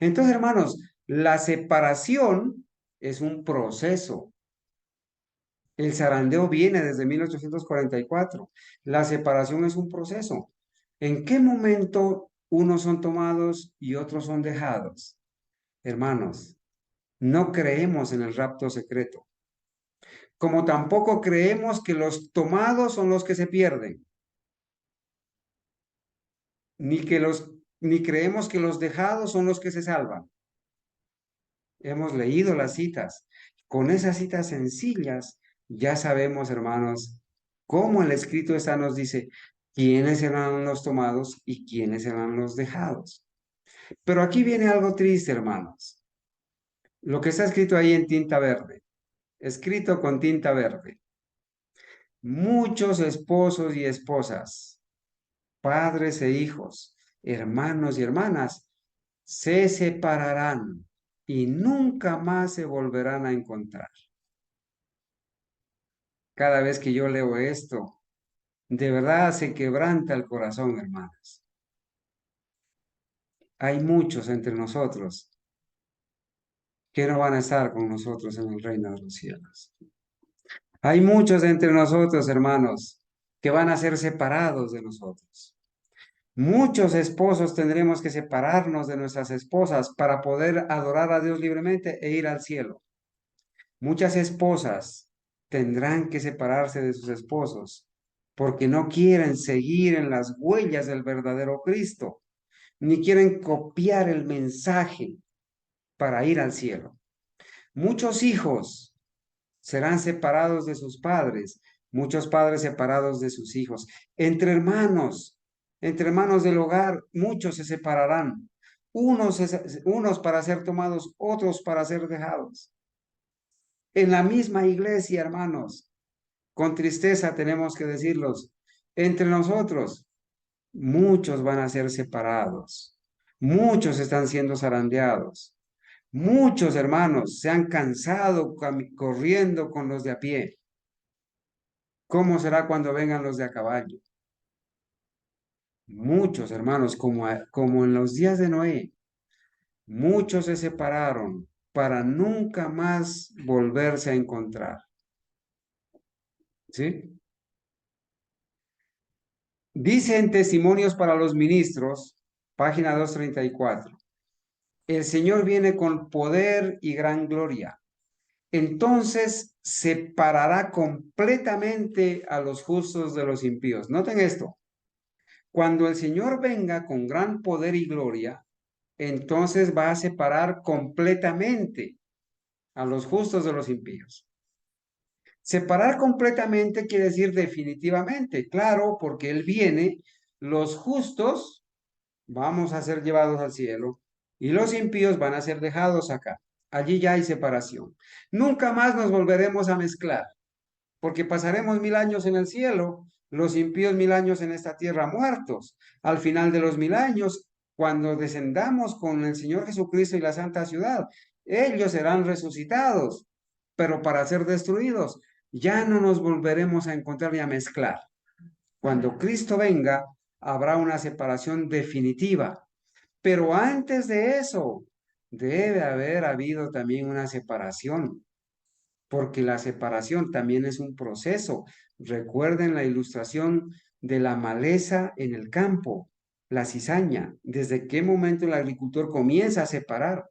Entonces, hermanos, la separación es un proceso. El zarandeo viene desde 1844. La separación es un proceso. ¿En qué momento unos son tomados y otros son dejados? Hermanos, no creemos en el rapto secreto, como tampoco creemos que los tomados son los que se pierden, ni que ni creemos que los dejados son los que se salvan. Hemos leído las citas. Con esas citas sencillas, ya sabemos, hermanos, cómo el escrito esta nos dice quiénes serán los tomados y quiénes serán los dejados. Pero aquí viene algo triste, hermanos. Lo que está escrito ahí en tinta verde, escrito con tinta verde. Muchos esposos y esposas, padres e hijos, hermanos y hermanas, se separarán y nunca más se volverán a encontrar. Cada vez que yo leo esto, de verdad se quebranta el corazón, hermanos. Hay muchos entre nosotros que no van a estar con nosotros en el reino de los cielos. Hay muchos entre nosotros, hermanos, que van a ser separados de nosotros. Muchos esposos tendremos que separarnos de nuestras esposas para poder adorar a Dios libremente e ir al cielo. Muchas esposas tendrán que separarse de sus esposos porque no quieren seguir en las huellas del verdadero Cristo, ni quieren copiar el mensaje para ir al cielo. Muchos hijos serán separados de sus padres, muchos padres separados de sus hijos. Entre hermanos del hogar, muchos se separarán. Unos para ser tomados, otros para ser dejados. En la misma iglesia, hermanos, con tristeza tenemos que decirlos, entre nosotros, muchos van a ser separados, muchos están siendo zarandeados, muchos hermanos se han cansado corriendo con los de a pie. ¿Cómo será cuando vengan los de a caballo? Muchos hermanos, como en los días de Noé, muchos se separaron para nunca más volverse a encontrar. ¿Sí? Dice en Testimonios para los Ministros, página 234, el Señor viene con poder y gran gloria. Entonces separará completamente a los justos de los impíos. Noten esto. Cuando el Señor venga con gran poder y gloria, entonces va a separar completamente a los justos de los impíos. Separar completamente quiere decir definitivamente, claro, porque Él viene, los justos vamos a ser llevados al cielo y los impíos van a ser dejados acá. Allí ya hay separación. Nunca más nos volveremos a mezclar, porque pasaremos 1000 años en el cielo, los impíos 1000 años en esta tierra muertos. Al final de los 1000 años, cuando descendamos con el Señor Jesucristo y la Santa Ciudad, ellos serán resucitados, pero para ser destruidos. Ya no nos volveremos a encontrar y a mezclar. Cuando Cristo venga, habrá una separación definitiva. Pero antes de eso, debe haber habido también una separación, porque la separación también es un proceso. Recuerden la ilustración de la maleza en el campo, la cizaña. ¿Desde qué momento el agricultor comienza a separar?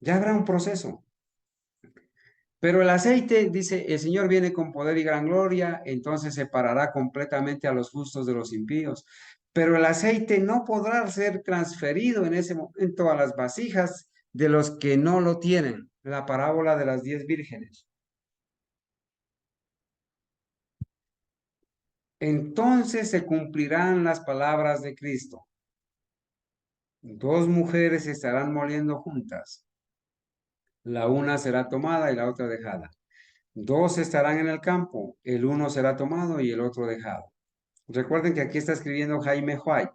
Ya habrá un proceso. Pero el aceite, dice, el Señor viene con poder y gran gloria, entonces separará completamente a los justos de los impíos. Pero el aceite no podrá ser transferido en ese momento a las vasijas de los que no lo tienen. La parábola de las 10 vírgenes. Entonces se cumplirán las palabras de Cristo. Dos mujeres estarán moliendo juntas. La una será tomada y la otra dejada. Dos estarán en el campo. El uno será tomado y el otro dejado. Recuerden que aquí está escribiendo Jaime White.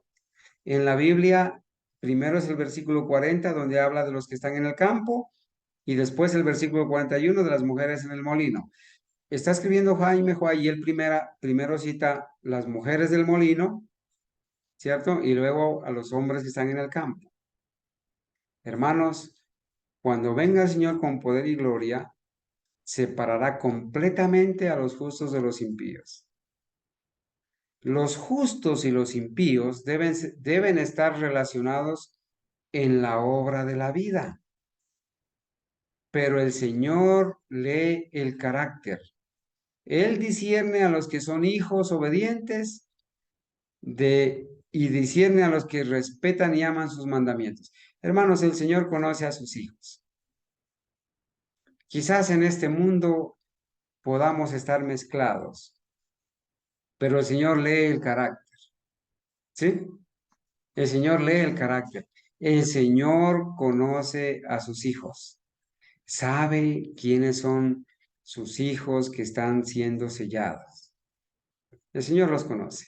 En la Biblia, primero es el versículo 40, donde habla de los que están en el campo, y después el versículo 41 de las mujeres en el molino. Está escribiendo Jaime White y él primero cita las mujeres del molino, ¿cierto? Y luego a los hombres que están en el campo. Hermanos, cuando venga el Señor con poder y gloria, separará completamente a los justos de los impíos. Los justos y los impíos deben estar relacionados en la obra de la vida, pero el Señor lee el carácter. Él discierne a los que son hijos obedientes y discierne a los que respetan y aman sus mandamientos. Hermanos, el Señor conoce a sus hijos. Quizás en este mundo podamos estar mezclados, pero el Señor lee el carácter, ¿sí? El Señor lee el carácter. El Señor conoce a sus hijos. Sabe quiénes son sus hijos que están siendo sellados. El Señor los conoce.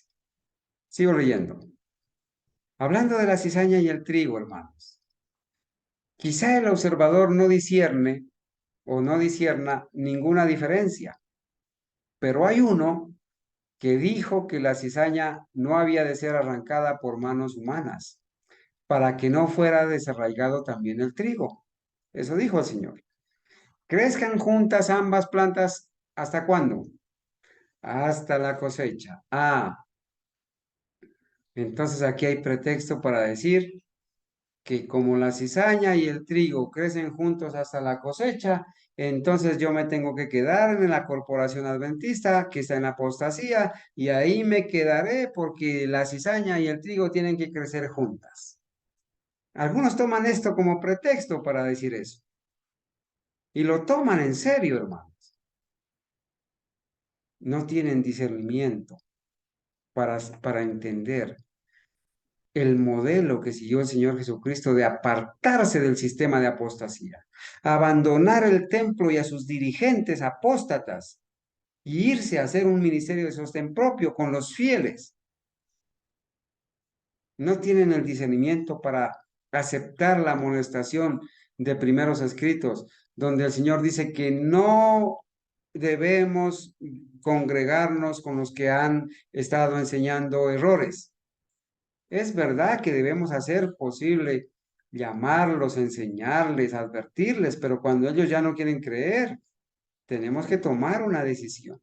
Sigo leyendo. Hablando de la cizaña y el trigo, hermanos. Quizá el observador no discierne o no discierna ninguna diferencia, pero hay uno que dijo que la cizaña no había de ser arrancada por manos humanas, para que no fuera desarraigado también el trigo. Eso dijo el Señor. Crezcan juntas ambas plantas, ¿hasta cuándo? Hasta la cosecha. Entonces aquí hay pretexto para decir que como la cizaña y el trigo crecen juntos hasta la cosecha, entonces yo me tengo que quedar en la corporación adventista que está en apostasía y ahí me quedaré porque la cizaña y el trigo tienen que crecer juntas. Algunos toman esto como pretexto para decir eso y lo toman en serio, hermanos. No tienen discernimiento para entender el modelo que siguió el Señor Jesucristo de apartarse del sistema de apostasía, abandonar el templo y a sus dirigentes apóstatas y irse a hacer un ministerio de sostén propio con los fieles. No tienen el discernimiento para aceptar la amonestación de primeros escritos, donde el Señor dice que no debemos congregarnos con los que han estado enseñando errores. Es verdad que debemos hacer posible llamarlos, enseñarles, advertirles, pero cuando ellos ya no quieren creer, tenemos que tomar una decisión.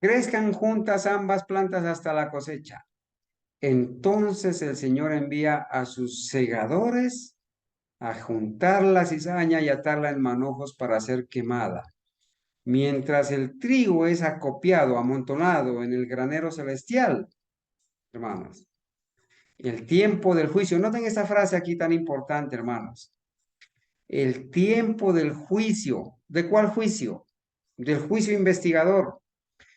Crezcan juntas ambas plantas hasta la cosecha. Entonces el Señor envía a sus segadores a juntar la cizaña y atarla en manojos para ser quemada, mientras el trigo es acopiado, amontonado en el granero celestial, hermanos. El tiempo del juicio. Noten esta frase aquí tan importante, hermanos. El tiempo del juicio. ¿De cuál juicio? Del juicio investigador.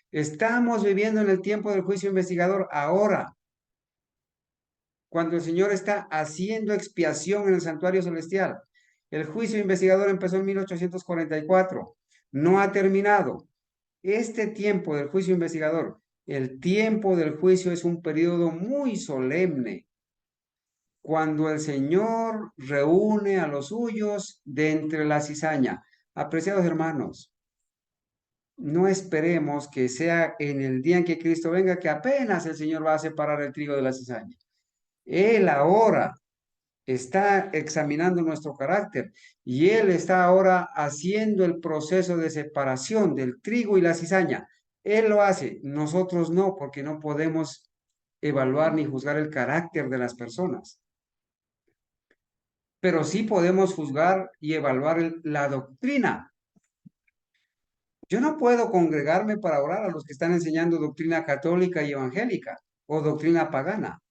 Estamos viviendo en el tiempo del juicio investigador ahora, cuando el Señor está haciendo expiación en el santuario celestial. El juicio investigador empezó en 1844. No ha terminado. Este tiempo del juicio investigador, el tiempo del juicio es un periodo muy solemne, cuando el Señor reúne a los suyos de entre la cizaña. Apreciados hermanos, no esperemos que sea en el día en que Cristo venga, que apenas el Señor va a separar el trigo de la cizaña. Él ahora está examinando nuestro carácter y Él está ahora haciendo el proceso de separación del trigo y la cizaña. Él lo hace, nosotros no, porque no podemos evaluar ni juzgar el carácter de las personas, pero sí podemos juzgar y evaluar la doctrina. Yo no puedo congregarme para orar a los que están enseñando doctrina católica y evangélica o doctrina pagana.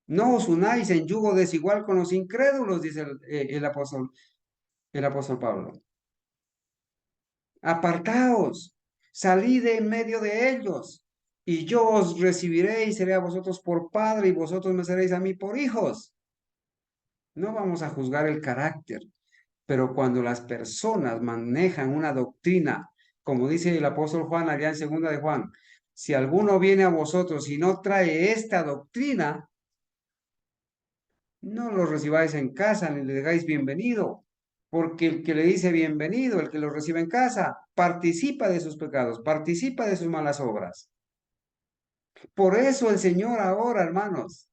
No os unáis en yugo desigual con los incrédulos, dice el apóstol Pablo. Apartaos, salid de en medio de ellos, y yo os recibiré y seré a vosotros por padre, y vosotros me seréis a mí por hijos. No vamos a juzgar el carácter, pero cuando las personas manejan una doctrina, como dice el apóstol Juan allá en segunda de Juan, si alguno viene a vosotros y no trae esta doctrina, no lo recibáis en casa ni le digáis bienvenido, porque el que le dice bienvenido, el que lo recibe en casa, participa de sus pecados, participa de sus malas obras. Por eso el Señor ahora, hermanos,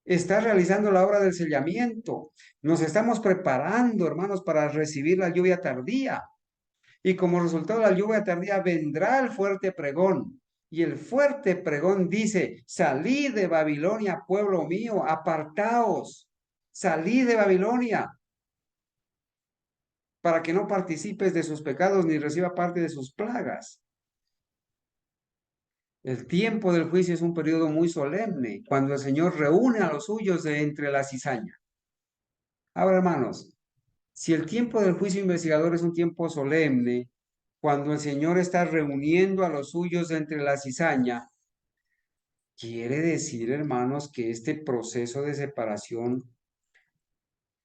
está realizando la obra del sellamiento. Nos estamos preparando, hermanos, para recibir la lluvia tardía. Y como resultado de la lluvia tardía vendrá el fuerte pregón. Y el fuerte pregón dice, salid de Babilonia, pueblo mío, apartaos, salid de Babilonia, para que no participes de sus pecados ni reciba parte de sus plagas. El tiempo del juicio es un periodo muy solemne, cuando el Señor reúne a los suyos de entre la cizaña. Ahora, hermanos, si el tiempo del juicio investigador es un tiempo solemne, cuando el Señor está reuniendo a los suyos de entre la cizaña, quiere decir, hermanos, que este proceso de separación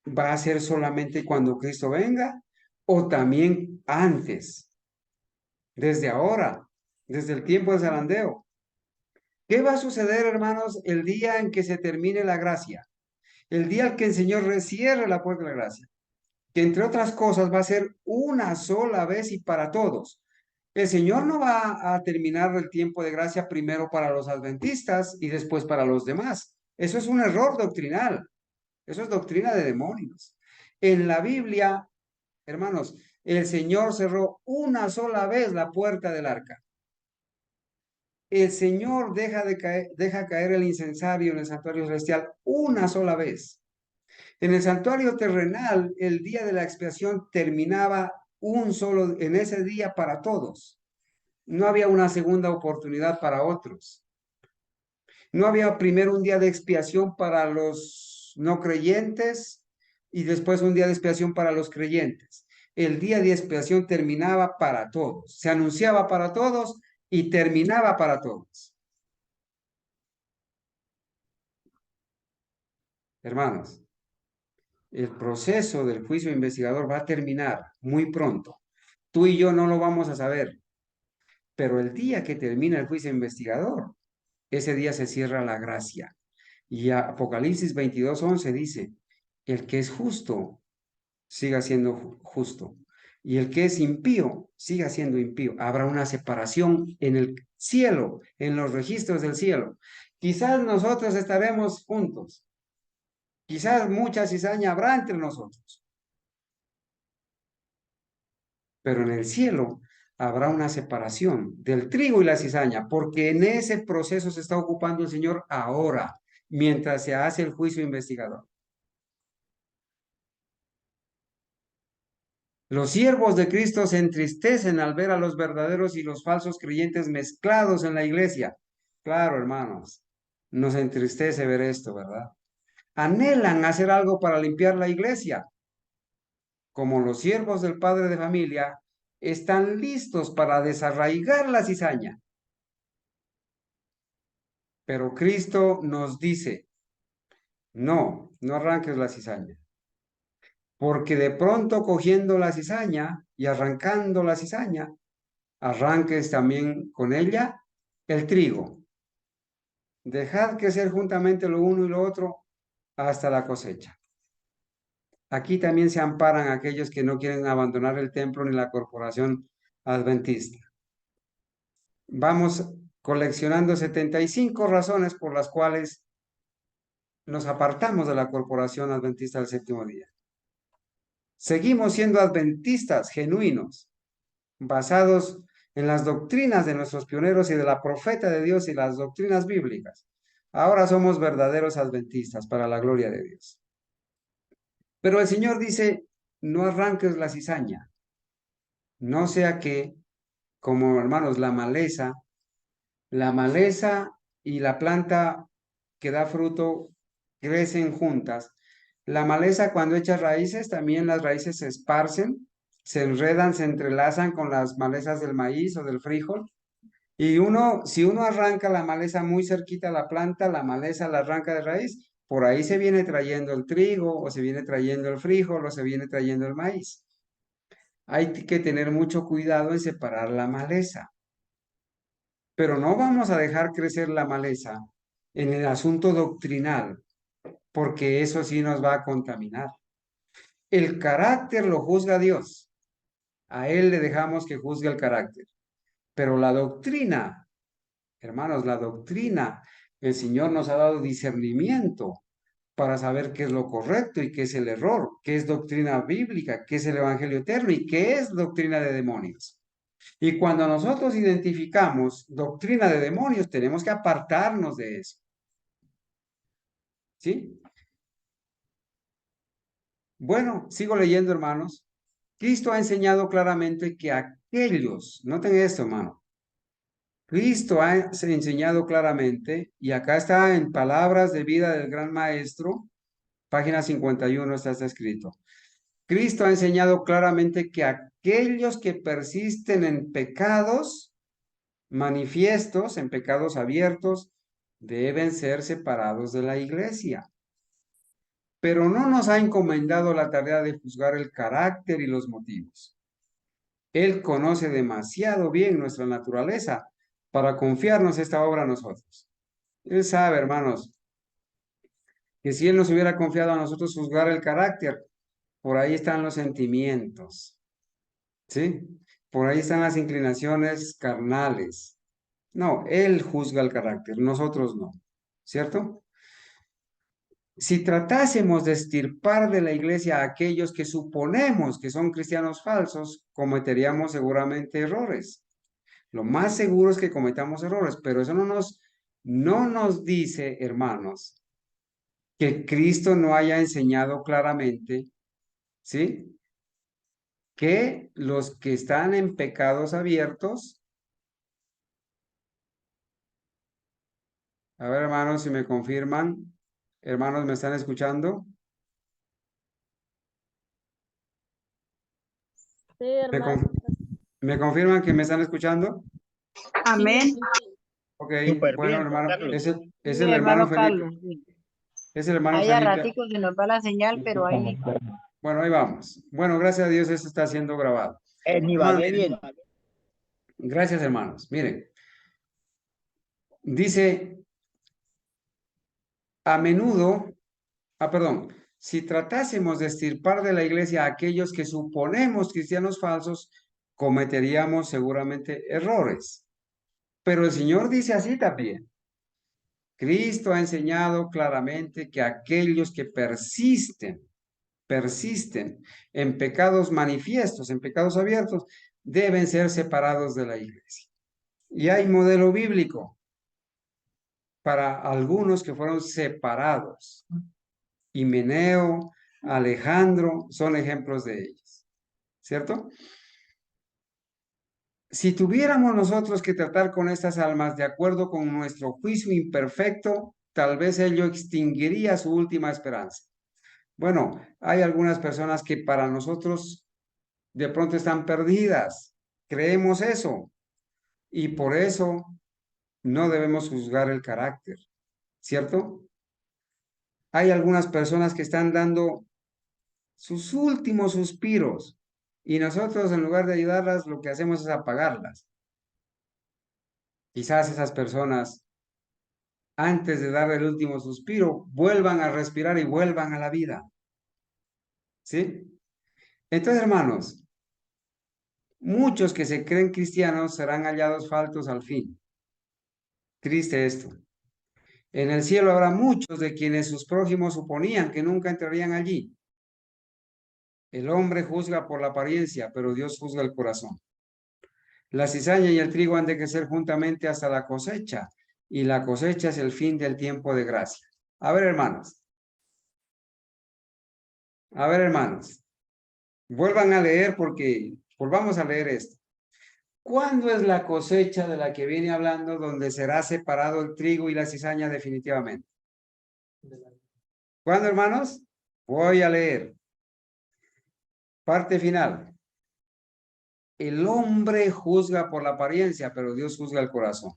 va a ser solamente cuando Cristo venga o también antes, desde ahora, desde el tiempo de zarandeo. ¿Qué va a suceder, hermanos, el día en que se termine la gracia? El día en que el Señor cierre la puerta de la gracia, que entre otras cosas va a ser una sola vez y para todos. El Señor no va a terminar el tiempo de gracia primero para los adventistas y después para los demás. Eso es un error doctrinal. Eso es doctrina de demonios. En la Biblia, hermanos, el Señor cerró una sola vez la puerta del arca. El Señor deja caer el incensario en el santuario celestial una sola vez. En el santuario terrenal, el día de la expiación terminaba en ese día para todos. No había una segunda oportunidad para otros. No había primero un día de expiación para los no creyentes y después un día de expiación para los creyentes. El día de expiación terminaba para todos. Se anunciaba para todos y terminaba para todos. Hermanos, el proceso del juicio investigador va a terminar muy pronto. Tú y yo no lo vamos a saber, pero el día que termina el juicio investigador, ese día se cierra la gracia. Y Apocalipsis 22:11 dice, el que es justo, siga siendo justo. y el que es impío siga siendo impío. Habrá una separación en el cielo, en los registros del cielo. Quizás nosotros estaremos juntos, quizás mucha cizaña habrá entre nosotros, pero en el cielo habrá una separación del trigo y la cizaña, porque en ese proceso se está ocupando el Señor ahora, mientras se hace el juicio investigador. Los siervos de Cristo se entristecen al ver a los verdaderos y los falsos creyentes mezclados en la iglesia. Claro, hermanos, nos entristece ver esto, ¿verdad? Anhelan hacer algo para limpiar la iglesia. Como los siervos del padre de familia, están listos para desarraigar la cizaña. Pero Cristo nos dice, no, no arranques la cizaña. Porque de pronto cogiendo la cizaña y arrancando la cizaña, arranques también con ella el trigo. Dejad crecer juntamente lo uno y lo otro hasta la cosecha. Aquí también se amparan aquellos que no quieren abandonar el templo ni la corporación adventista. Vamos coleccionando 75 razones por las cuales nos apartamos de la corporación adventista del séptimo día. Seguimos siendo adventistas genuinos, basados en las doctrinas de nuestros pioneros y de la profeta de Dios y las doctrinas bíblicas. Ahora somos verdaderos adventistas para la gloria de Dios. Pero el Señor dice, no arranques la cizaña, no sea que, como hermanos, la maleza y la planta que da fruto crecen juntas. La maleza cuando echa raíces, también las raíces se esparcen, se enredan, se entrelazan con las malezas del maíz o del frijol. Y si uno arranca la maleza muy cerquita a la planta, la maleza la arranca de raíz, por ahí se viene trayendo el trigo, o se viene trayendo el frijol, o se viene trayendo el maíz. Hay que tener mucho cuidado en separar la maleza, pero no vamos a dejar crecer la maleza en el asunto doctrinal, porque eso sí nos va a contaminar. El carácter lo juzga Dios, a Él le dejamos que juzgue el carácter, pero la doctrina, hermanos, la doctrina, el Señor nos ha dado discernimiento para saber qué es lo correcto y qué es el error, qué es doctrina bíblica, qué es el evangelio eterno y qué es doctrina de demonios. Y cuando nosotros identificamos doctrina de demonios, tenemos que apartarnos de eso. ¿Sí? Bueno, sigo leyendo, hermanos. Cristo ha enseñado claramente que aquellos, noten esto, hermano, Cristo ha enseñado claramente, y acá está en Palabras de Vida del Gran Maestro, página 51 está escrito. Cristo ha enseñado claramente que aquellos que persisten en pecados manifiestos, en pecados abiertos, deben ser separados de la iglesia. Pero no nos ha encomendado la tarea de juzgar el carácter y los motivos. Él conoce demasiado bien nuestra naturaleza para confiarnos esta obra a nosotros. Él sabe, hermanos, que si Él nos hubiera confiado a nosotros juzgar el carácter, por ahí están los sentimientos, ¿sí? Por ahí están las inclinaciones carnales. No, Él juzga el carácter, nosotros no, ¿cierto? Si tratásemos de extirpar de la iglesia a aquellos que suponemos que son cristianos falsos, cometeríamos seguramente errores. Lo más seguro es que cometamos errores, pero eso no nos dice, hermanos, que Cristo no haya enseñado claramente, ¿sí? Que los que están en pecados abiertos, a ver, hermanos, si me confirman, hermanos, ¿me están escuchando? Sí, ¿Me, hermano. me confirman que me están escuchando? Amén. Ok, Súper bueno, bien, Juan hermano, Carlos. es Sí, el hermano hermano Felipe, Carlos. Sí. es el hermano Ahí a Felipe. ratico se nos va la señal, pero ahí. Bueno, ahí vamos. Bueno, gracias a Dios esto está siendo grabado. En Hermano, Ibagué, miren, bien. gracias, hermanos. Miren, dice, a menudo, perdón, si tratásemos de extirpar de la iglesia a aquellos que suponemos cristianos falsos, cometeríamos seguramente errores. Pero el Señor dice así también. Cristo ha enseñado claramente que aquellos que persisten en pecados manifiestos, en pecados abiertos, deben ser separados de la iglesia. Y hay modelo bíblico para algunos que fueron separados. Himeneo, Alejandro, son ejemplos de ellos, ¿cierto? Si tuviéramos nosotros que tratar con estas almas de acuerdo con nuestro juicio imperfecto, tal vez ello extinguiría su última esperanza. Bueno, hay algunas personas que para nosotros de pronto están perdidas. Creemos eso. Y por eso no debemos juzgar el carácter, ¿cierto? Hay algunas personas que están dando sus últimos suspiros y nosotros en lugar de ayudarlas lo que hacemos es apagarlas. Quizás esas personas antes de dar el último suspiro vuelvan a respirar y vuelvan a la vida. ¿Sí? Entonces, hermanos, muchos que se creen cristianos serán hallados faltos al fin. Triste esto. En el cielo habrá muchos de quienes sus prójimos suponían que nunca entrarían allí. El hombre juzga por la apariencia, pero Dios juzga el corazón. La cizaña y el trigo han de crecer juntamente hasta la cosecha, y la cosecha es el fin del tiempo de gracia. A ver, hermanos. A ver, hermanos. Vuelvan a leer porque volvamos a leer esto. ¿Cuándo es la cosecha de la que viene hablando donde será separado el trigo y la cizaña definitivamente? ¿Cuándo, hermanos? Voy a leer. Parte final. El hombre juzga por la apariencia, pero Dios juzga el corazón.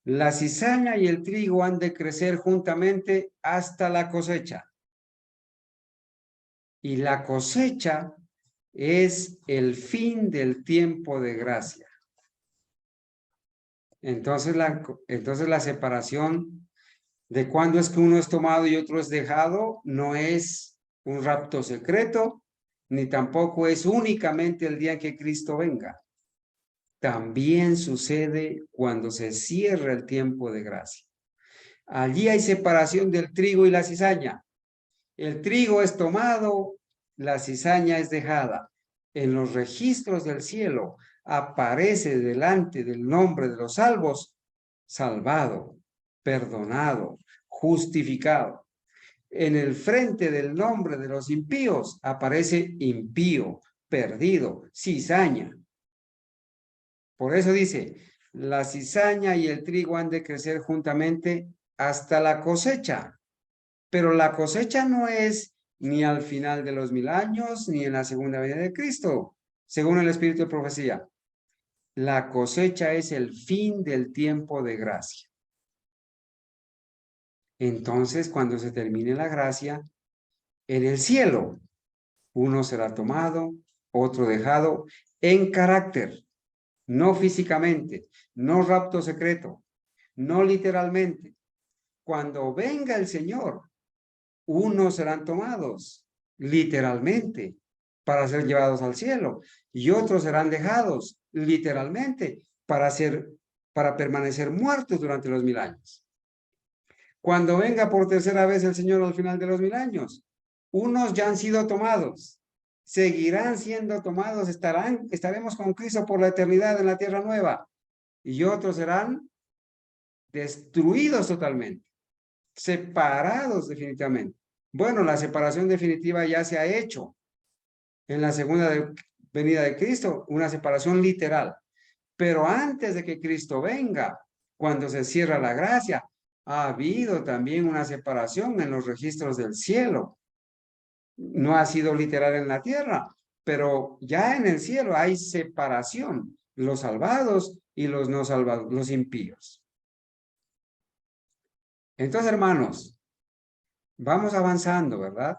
La cizaña y el trigo han de crecer juntamente hasta la cosecha. Y la cosecha es el fin del tiempo de gracia. Entonces la separación de cuándo es que uno es tomado y otro es dejado no es un rapto secreto, ni tampoco es únicamente el día en que Cristo venga. También sucede cuando se cierra el tiempo de gracia. Allí hay separación del trigo y la cizaña. El trigo es tomado, la cizaña es dejada. En los registros del cielo aparece delante del nombre de los salvos, salvado, perdonado, justificado. En el frente del nombre de los impíos aparece impío, perdido, cizaña. Por eso dice, la cizaña y el trigo han de crecer juntamente hasta la cosecha. Pero la cosecha no es ni al final de los 1000 años, ni en la segunda venida de Cristo, según el Espíritu de Profecía. La cosecha es el fin del tiempo de gracia. Entonces, cuando se termine la gracia, en el cielo, uno será tomado, otro dejado, en carácter, no físicamente, no rapto secreto, no literalmente. Cuando venga el Señor, unos serán tomados, literalmente, para ser llevados al cielo, y otros serán dejados, literalmente, para permanecer muertos durante los 1000 años. Cuando venga por tercera vez el Señor al final de los 1000 años, unos ya han sido tomados, seguirán siendo tomados, estaremos con Cristo por la eternidad en la tierra nueva, y otros serán destruidos totalmente, separados definitivamente. Bueno, la separación definitiva ya se ha hecho en la segunda venida de Cristo, una separación literal. Pero antes de que Cristo venga, cuando se cierra la gracia, ha habido también una separación en los registros del cielo. No ha sido literal en la tierra, pero ya en el cielo hay separación, los salvados y los no salvados, los impíos. Entonces, hermanos, vamos avanzando, ¿verdad?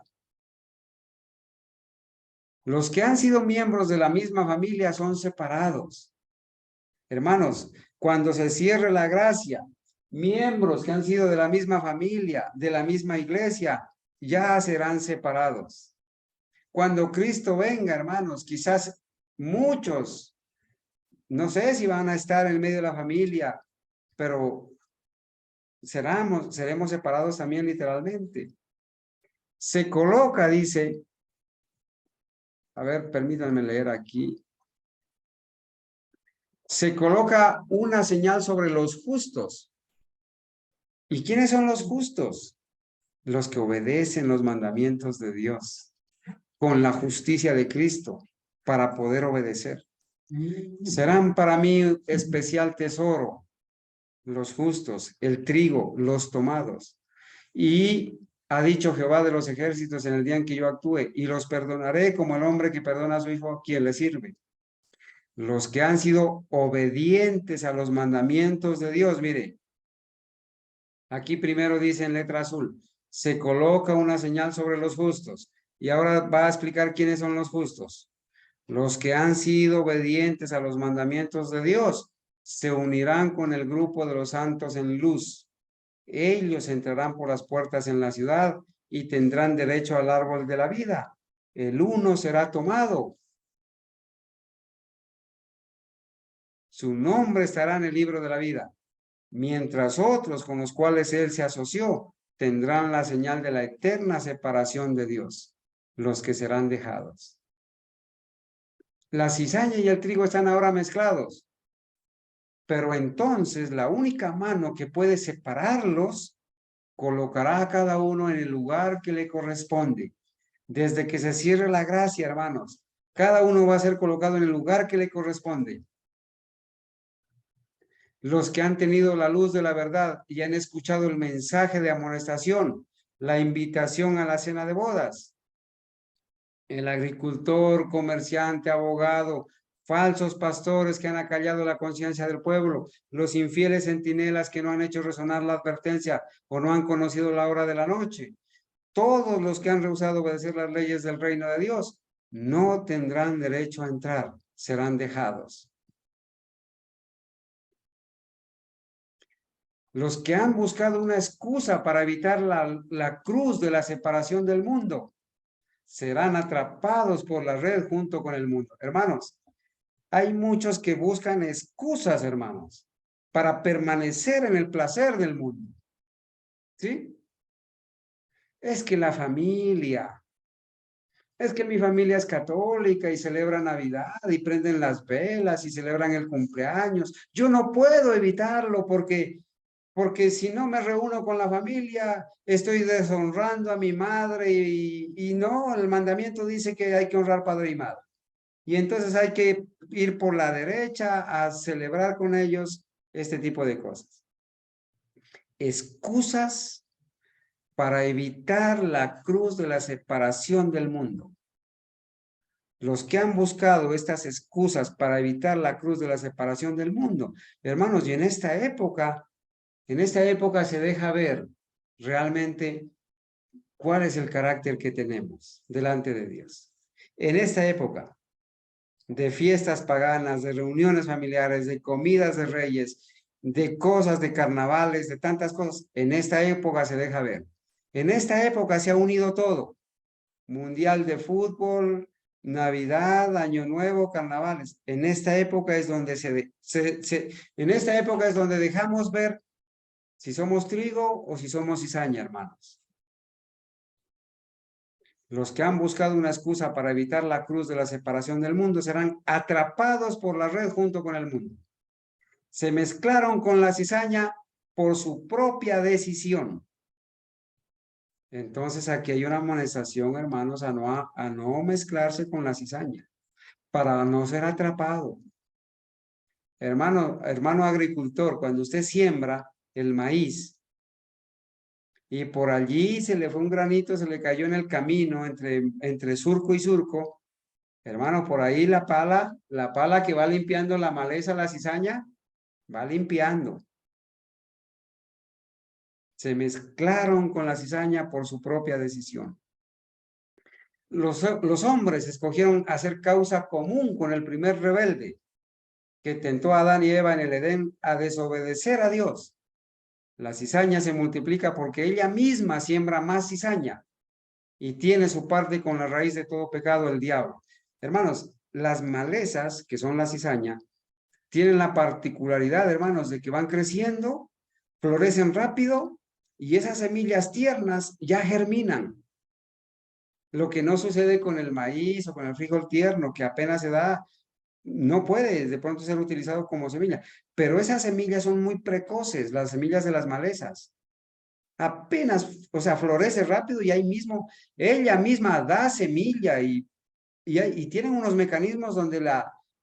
Los que han sido miembros de la misma familia son separados. Hermanos, cuando se cierre la gracia, miembros que han sido de la misma familia, de la misma iglesia, ya serán separados. Cuando Cristo venga, hermanos, quizás muchos, no sé si van a estar en medio de la familia, pero seremos separados también literalmente. Se coloca, dice, a ver, permítanme leer aquí. Se coloca una señal sobre los justos. ¿Y quiénes son los justos? Los que obedecen los mandamientos de Dios con la justicia de Cristo para poder obedecer. Serán para mí especial tesoro los justos, el trigo, los tomados. Y ha dicho Jehová de los ejércitos en el día en que yo actúe, y los perdonaré como el hombre que perdona a su hijo a quien le sirve. Los que han sido obedientes a los mandamientos de Dios, mire, aquí primero dice en letra azul, se coloca una señal sobre los justos. Y ahora va a explicar quiénes son los justos. Los que han sido obedientes a los mandamientos de Dios se unirán con el grupo de los santos en luz. Ellos entrarán por las puertas en la ciudad y tendrán derecho al árbol de la vida. El uno será tomado. Su nombre estará en el libro de la vida, mientras otros con los cuales él se asoció tendrán la señal de la eterna separación de Dios, los que serán dejados. La cizaña y el trigo están ahora mezclados, pero entonces la única mano que puede separarlos colocará a cada uno en el lugar que le corresponde. Desde que se cierre la gracia, hermanos, cada uno va a ser colocado en el lugar que le corresponde. Los que han tenido la luz de la verdad y han escuchado el mensaje de amonestación, la invitación a la cena de bodas. El agricultor, comerciante, abogado, falsos pastores que han acallado la conciencia del pueblo, los infieles centinelas que no han hecho resonar la advertencia o no han conocido la hora de la noche. Todos los que han rehusado obedecer las leyes del reino de Dios no tendrán derecho a entrar, serán dejados. Los que han buscado una excusa para evitar la cruz de la separación del mundo serán atrapados por la red junto con el mundo. Hermanos, hay muchos que buscan excusas, hermanos, para permanecer en el placer del mundo. ¿Sí? Es que la familia, es que mi familia es católica y celebra Navidad y prenden las velas y celebran el cumpleaños. Yo no puedo evitarlo porque si no me reúno con la familia, estoy deshonrando a mi madre y no, el mandamiento dice que hay que honrar padre y madre. Y entonces hay que ir por la derecha a celebrar con ellos este tipo de cosas. Excusas para evitar la cruz de la separación del mundo. Los que han buscado estas excusas para evitar la cruz de la separación del mundo. Hermanos, y en esta época se deja ver realmente cuál es el carácter que tenemos delante de Dios. En esta época de fiestas paganas, de reuniones familiares, de comidas de reyes, de cosas, de carnavales, de tantas cosas, en esta época se deja ver. En esta época se ha unido todo. Mundial de fútbol, Navidad, Año Nuevo, carnavales. En esta época es donde en esta época es donde dejamos ver si somos trigo o si somos cizaña, hermanos. Los que han buscado una excusa para evitar la cruz de la separación del mundo serán atrapados por la red junto con el mundo. Se mezclaron con la cizaña por su propia decisión. Entonces aquí hay una amonestación, hermanos, a no mezclarse con la cizaña, para no ser atrapado. Hermano agricultor, cuando usted siembra el maíz y por allí se le fue un granito, se le cayó en el camino entre surco y surco, hermano, por ahí la pala que va limpiando la maleza, la cizaña, va limpiando. Se mezclaron con la cizaña por su propia decisión. Los hombres escogieron hacer causa común con el primer rebelde que tentó a Adán y Eva en el Edén a desobedecer a Dios. La cizaña se multiplica porque ella misma siembra más cizaña. y tiene su parte con la raíz de todo pecado, el diablo. Hermanos, las malezas, que son la cizaña, tienen la particularidad, hermanos, de que van creciendo, florecen rápido y esas semillas tiernas ya germinan. Lo que no sucede con el maíz o con el frijol tierno, que apenas se da, no puede de pronto ser utilizado como semilla. Pero esas semillas son muy precoces, las semillas de las malezas. Apenas, o sea, florece rápido y ahí mismo, ella misma da semilla y tienen unos mecanismos donde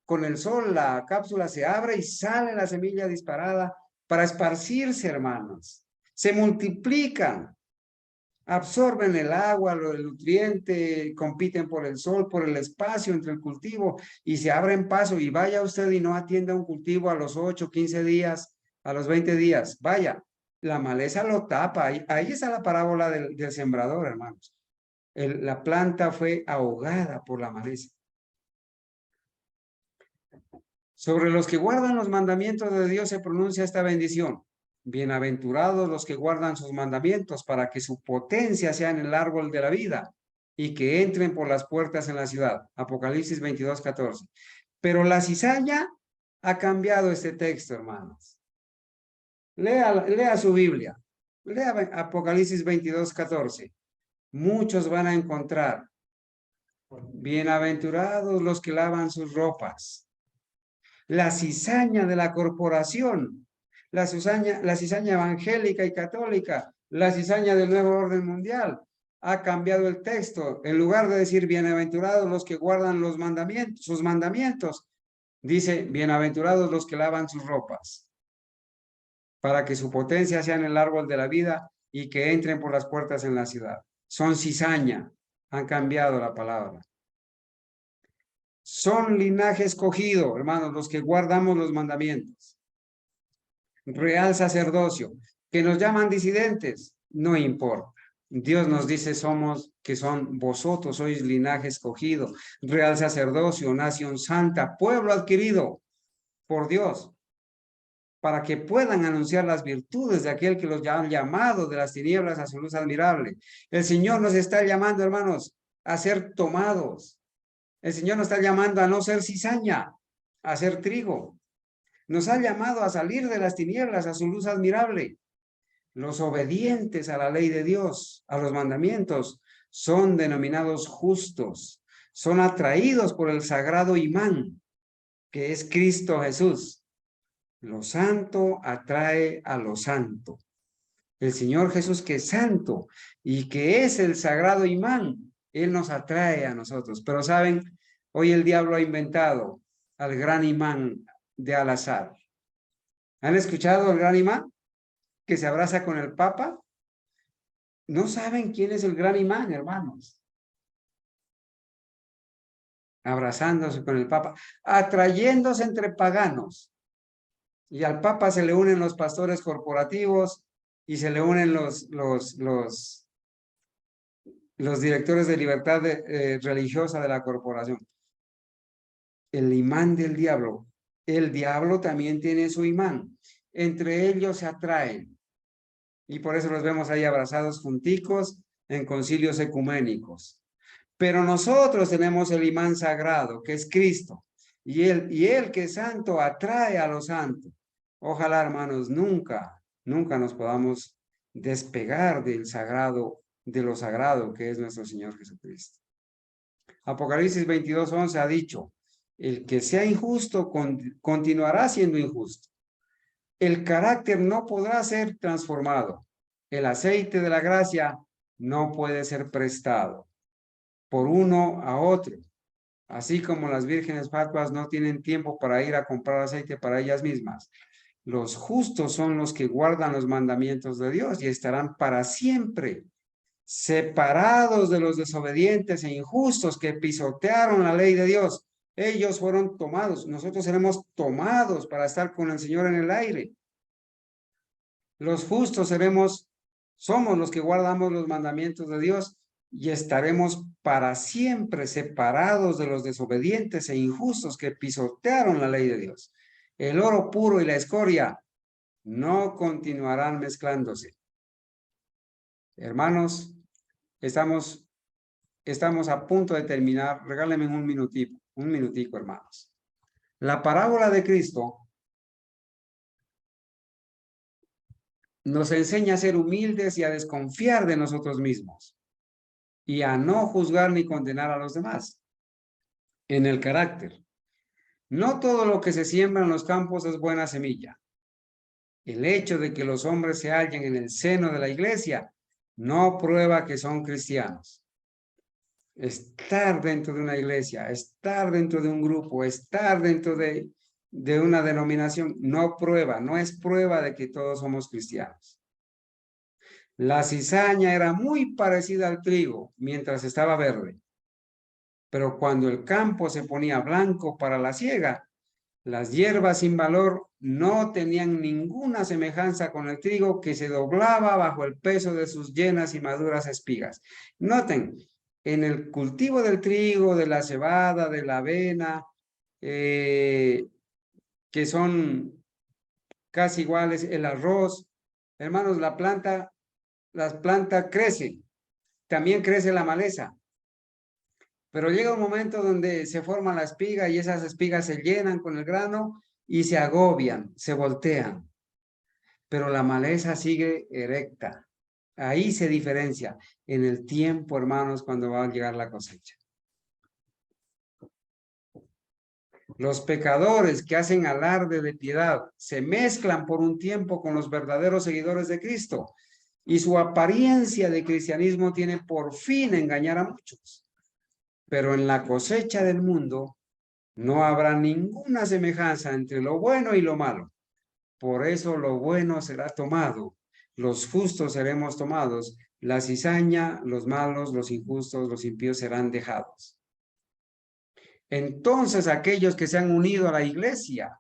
con el sol la cápsula se abre y sale la semilla disparada para esparcirse, hermanos. Se multiplican, absorben el agua, el nutriente, compiten por el sol, por el espacio entre el cultivo y se abren paso. Y vaya usted y no atienda un cultivo a los 8, 15 días, a los 20 días. Vaya, la maleza lo tapa. Ahí está la parábola del sembrador, hermanos. La planta fue ahogada por la maleza. Sobre los que guardan los mandamientos de Dios se pronuncia esta bendición. Bienaventurados los que guardan sus mandamientos para que su potencia sea en el árbol de la vida y que entren por las puertas en la ciudad. Apocalipsis 22:14. Pero la cizaña ha cambiado este texto, hermanos. Lea su Biblia. Lea Apocalipsis 22:14. Muchos van a encontrar. Bienaventurados los que lavan sus ropas. La cizaña de la corporación, la cizaña evangélica y católica, la cizaña del nuevo orden mundial. Ha cambiado el texto. En lugar de decir bienaventurados los que guardan los mandamientos, sus mandamientos, dice bienaventurados los que lavan sus ropas, para que su potencia sea en el árbol de la vida y que entren por las puertas en la ciudad. Son cizaña, han cambiado la palabra. Son linaje escogido, hermanos, los que guardamos los mandamientos. Real sacerdocio, que nos llaman disidentes, no importa. Dios nos dice que son vosotros, sois linaje escogido, real sacerdocio, nación santa, pueblo adquirido por Dios, para que puedan anunciar las virtudes de aquel que los ha llamado de las tinieblas a su luz admirable. El Señor nos está llamando, hermanos, a ser tomados. El Señor nos está llamando a no ser cizaña, a ser trigo. Nos ha llamado a salir de las tinieblas a su luz admirable. Los obedientes a la ley de Dios, a los mandamientos, son denominados justos. Son atraídos por el sagrado imán, que es Cristo Jesús. Lo santo atrae a lo santo. El Señor Jesús, que es santo y que es el sagrado imán, Él nos atrae a nosotros. Pero saben, hoy el diablo ha inventado al gran imán de Al-Azhar. ¿Han escuchado el gran imán que se abraza con el Papa? No saben quién es el gran imán, hermanos. Abrazándose con el Papa, atrayéndose entre paganos. Y al Papa se le unen los pastores corporativos y se le unen los directores de libertad religiosa de la corporación. El imán del diablo. El diablo también tiene su imán. Entre ellos se atraen. Y por eso los vemos ahí abrazados junticos en concilios ecuménicos. Pero nosotros tenemos el imán sagrado, que es Cristo. Y él que es santo atrae a los santos. Ojalá, hermanos, nunca nos podamos despegar del sagrado, de lo sagrado que es nuestro Señor Jesucristo. Apocalipsis 22:11 ha dicho, el que sea injusto continuará siendo injusto. El carácter no podrá ser transformado. El aceite de la gracia no puede ser prestado por uno a otro. Así como las vírgenes fatuas no tienen tiempo para ir a comprar aceite para ellas mismas. Los justos son los que guardan los mandamientos de Dios y estarán para siempre separados de los desobedientes e injustos que pisotearon la ley de Dios. Ellos fueron tomados, nosotros seremos tomados para estar con el Señor en el aire. Los justos somos los que guardamos los mandamientos de Dios y estaremos para siempre separados de los desobedientes e injustos que pisotearon la ley de Dios. El oro puro y la escoria no continuarán mezclándose. Hermanos, estamos estamos a punto de terminar. Regálenme un minutico, hermanos. La parábola de Cristo nos enseña a ser humildes y a desconfiar de nosotros mismos y a no juzgar ni condenar a los demás en el carácter. No todo lo que se siembra en los campos es buena semilla. El hecho de que los hombres se hallen en el seno de la iglesia no prueba que son cristianos. Estar dentro de una iglesia, estar dentro de un grupo, estar dentro de una denominación, no es prueba de que todos somos cristianos. La cizaña era muy parecida al trigo mientras estaba verde, pero cuando el campo se ponía blanco para la siega, las hierbas sin valor no tenían ninguna semejanza con el trigo que se doblaba bajo el peso de sus llenas y maduras espigas. Noten, en el cultivo del trigo, de la cebada, de la avena, que son casi iguales, el arroz, hermanos, la planta crece, también crece la maleza. Pero llega un momento donde se forma la espiga y esas espigas se llenan con el grano y se agobian, se voltean. Pero la maleza sigue erecta. Ahí se diferencia en el tiempo, hermanos, cuando va a llegar la cosecha. Los pecadores que hacen alarde de piedad se mezclan por un tiempo con los verdaderos seguidores de Cristo y su apariencia de cristianismo tiene por fin engañar a muchos. Pero en la cosecha del mundo no habrá ninguna semejanza entre lo bueno y lo malo. Por eso lo bueno será tomado, los justos seremos tomados, la cizaña, los malos, los injustos, los impíos serán dejados. Entonces aquellos que se han unido a la iglesia,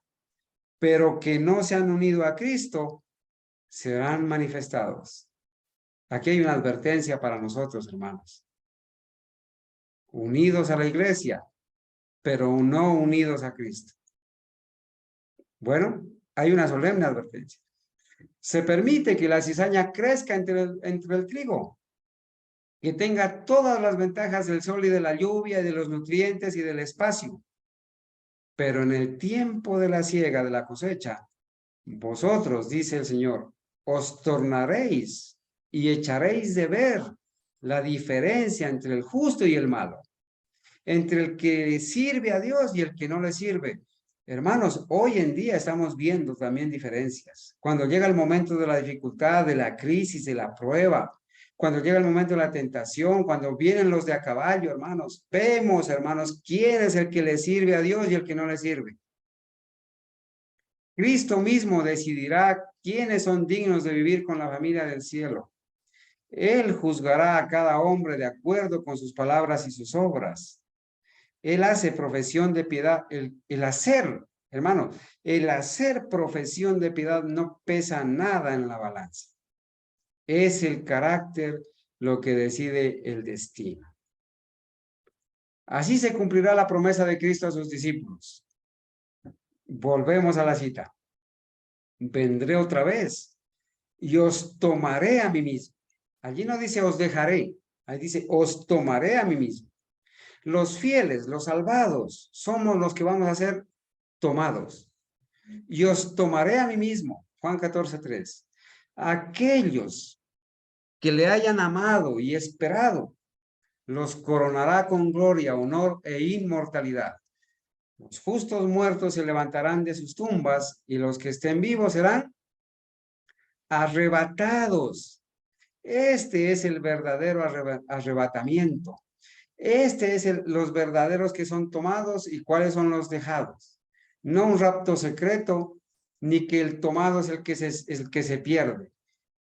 pero que no se han unido a Cristo, serán manifestados. Aquí hay una advertencia para nosotros, hermanos. Unidos a la iglesia, pero no unidos a Cristo. Bueno, hay una solemne advertencia. Se permite que la cizaña crezca entre el trigo, que tenga todas las ventajas del sol y de la lluvia y de los nutrientes y del espacio. Pero en el tiempo de la siega, de la cosecha, vosotros, dice el Señor, os tornaréis y echaréis de ver la diferencia entre el justo y el malo, entre el que sirve a Dios y el que no le sirve. Hermanos, hoy en día estamos viendo también diferencias. Cuando llega el momento de la dificultad, de la crisis, de la prueba, cuando llega el momento de la tentación, cuando vienen los de a caballo, hermanos, vemos, hermanos, quién es el que le sirve a Dios y el que no le sirve. Cristo mismo decidirá quiénes son dignos de vivir con la familia del cielo. Él juzgará a cada hombre de acuerdo con sus palabras y sus obras. Él hace profesión de piedad, el hacer, hermano, el hacer profesión de piedad no pesa nada en la balanza. Es el carácter lo que decide el destino. Así se cumplirá la promesa de Cristo a sus discípulos. Volvemos a la cita. Vendré otra vez y os tomaré a mí mismo. Allí no dice os dejaré, ahí dice os tomaré a mí mismo. Los fieles, los salvados, somos los que vamos a ser tomados. Y os tomaré a mí mismo. Juan 14:3. Aquellos que le hayan amado y esperado, los coronará con gloria, honor e inmortalidad. Los justos muertos se levantarán de sus tumbas y los que estén vivos serán arrebatados. Este es el verdadero arrebatamiento. Este es los verdaderos que son tomados y cuáles son los dejados. No un rapto secreto, ni que el tomado es el que se pierde.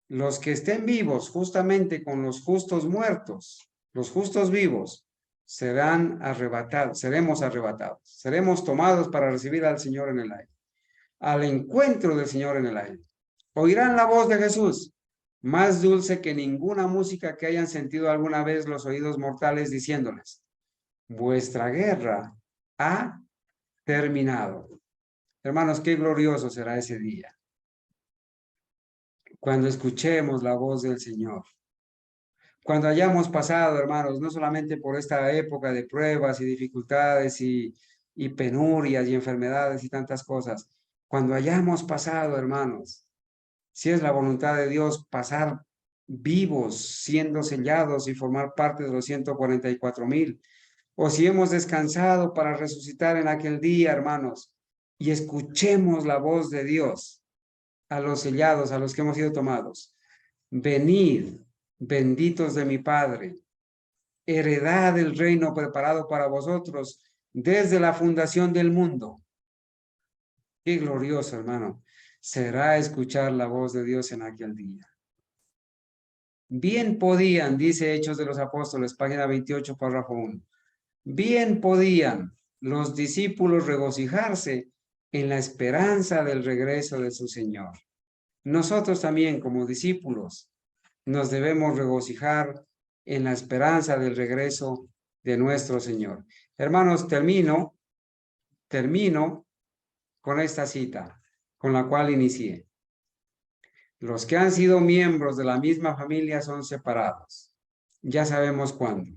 Los que estén vivos justamente con los justos muertos, los justos vivos, serán arrebatados, seremos tomados para recibir al Señor en el aire, al encuentro del Señor en el aire. Oirán la voz de Jesús, más dulce que ninguna música que hayan sentido alguna vez los oídos mortales, diciéndoles: vuestra guerra ha terminado. Hermanos, qué glorioso será ese día, cuando escuchemos la voz del Señor. cuando hayamos pasado, hermanos, no solamente por esta época de pruebas y dificultades y penurias y enfermedades y tantas cosas, cuando hayamos pasado, hermanos, si es la voluntad de Dios, pasar vivos, siendo sellados y formar parte de los 144,000, o si hemos descansado para resucitar en aquel día, hermanos, y escuchemos la voz de Dios a los sellados, a los que hemos sido tomados. Venid, benditos de mi Padre, heredad del reino preparado para vosotros desde la fundación del mundo. Qué glorioso, hermano, será escuchar la voz de Dios en aquel día. Bien podían, dice Hechos de los Apóstoles, página 28, párrafo 1. Bien podían los discípulos regocijarse en la esperanza del regreso de su Señor. Nosotros también, como discípulos, nos debemos regocijar en la esperanza del regreso de nuestro Señor. Hermanos, termino con esta cita, con la cual inicié. Los que han sido miembros de la misma familia son separados. Ya sabemos cuándo.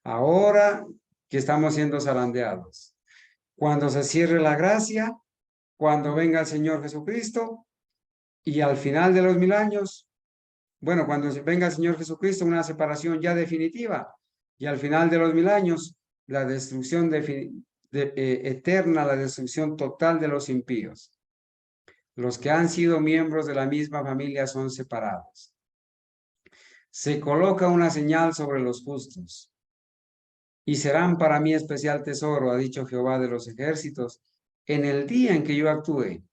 Ahora que estamos siendo zarandeados. Cuando se cierre la gracia, cuando venga el Señor Jesucristo, y al final de los 1000 años, bueno, cuando venga el Señor Jesucristo, una separación ya definitiva, y al final de los 1000 años, la destrucción eterna, la destrucción total de los impíos. Los que han sido miembros de la misma familia son separados. Se coloca una señal sobre los justos. Y serán para mí especial tesoro, ha dicho Jehová de los ejércitos, en el día en que yo actúe,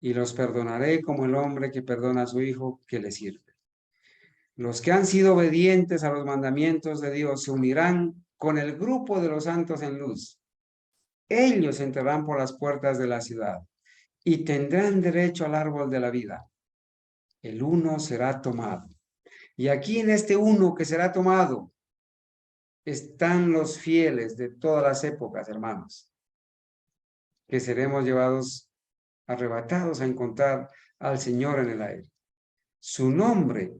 y los perdonaré como el hombre que perdona a su hijo que le sirve. Los que han sido obedientes a los mandamientos de Dios se unirán con el grupo de los santos en luz. Ellos entrarán por las puertas de la ciudad y tendrán derecho al árbol de la vida. El uno será tomado. Y aquí en este uno que será tomado están los fieles de todas las épocas, hermanos, que seremos llevados, arrebatados a encontrar al Señor en el aire. Su nombre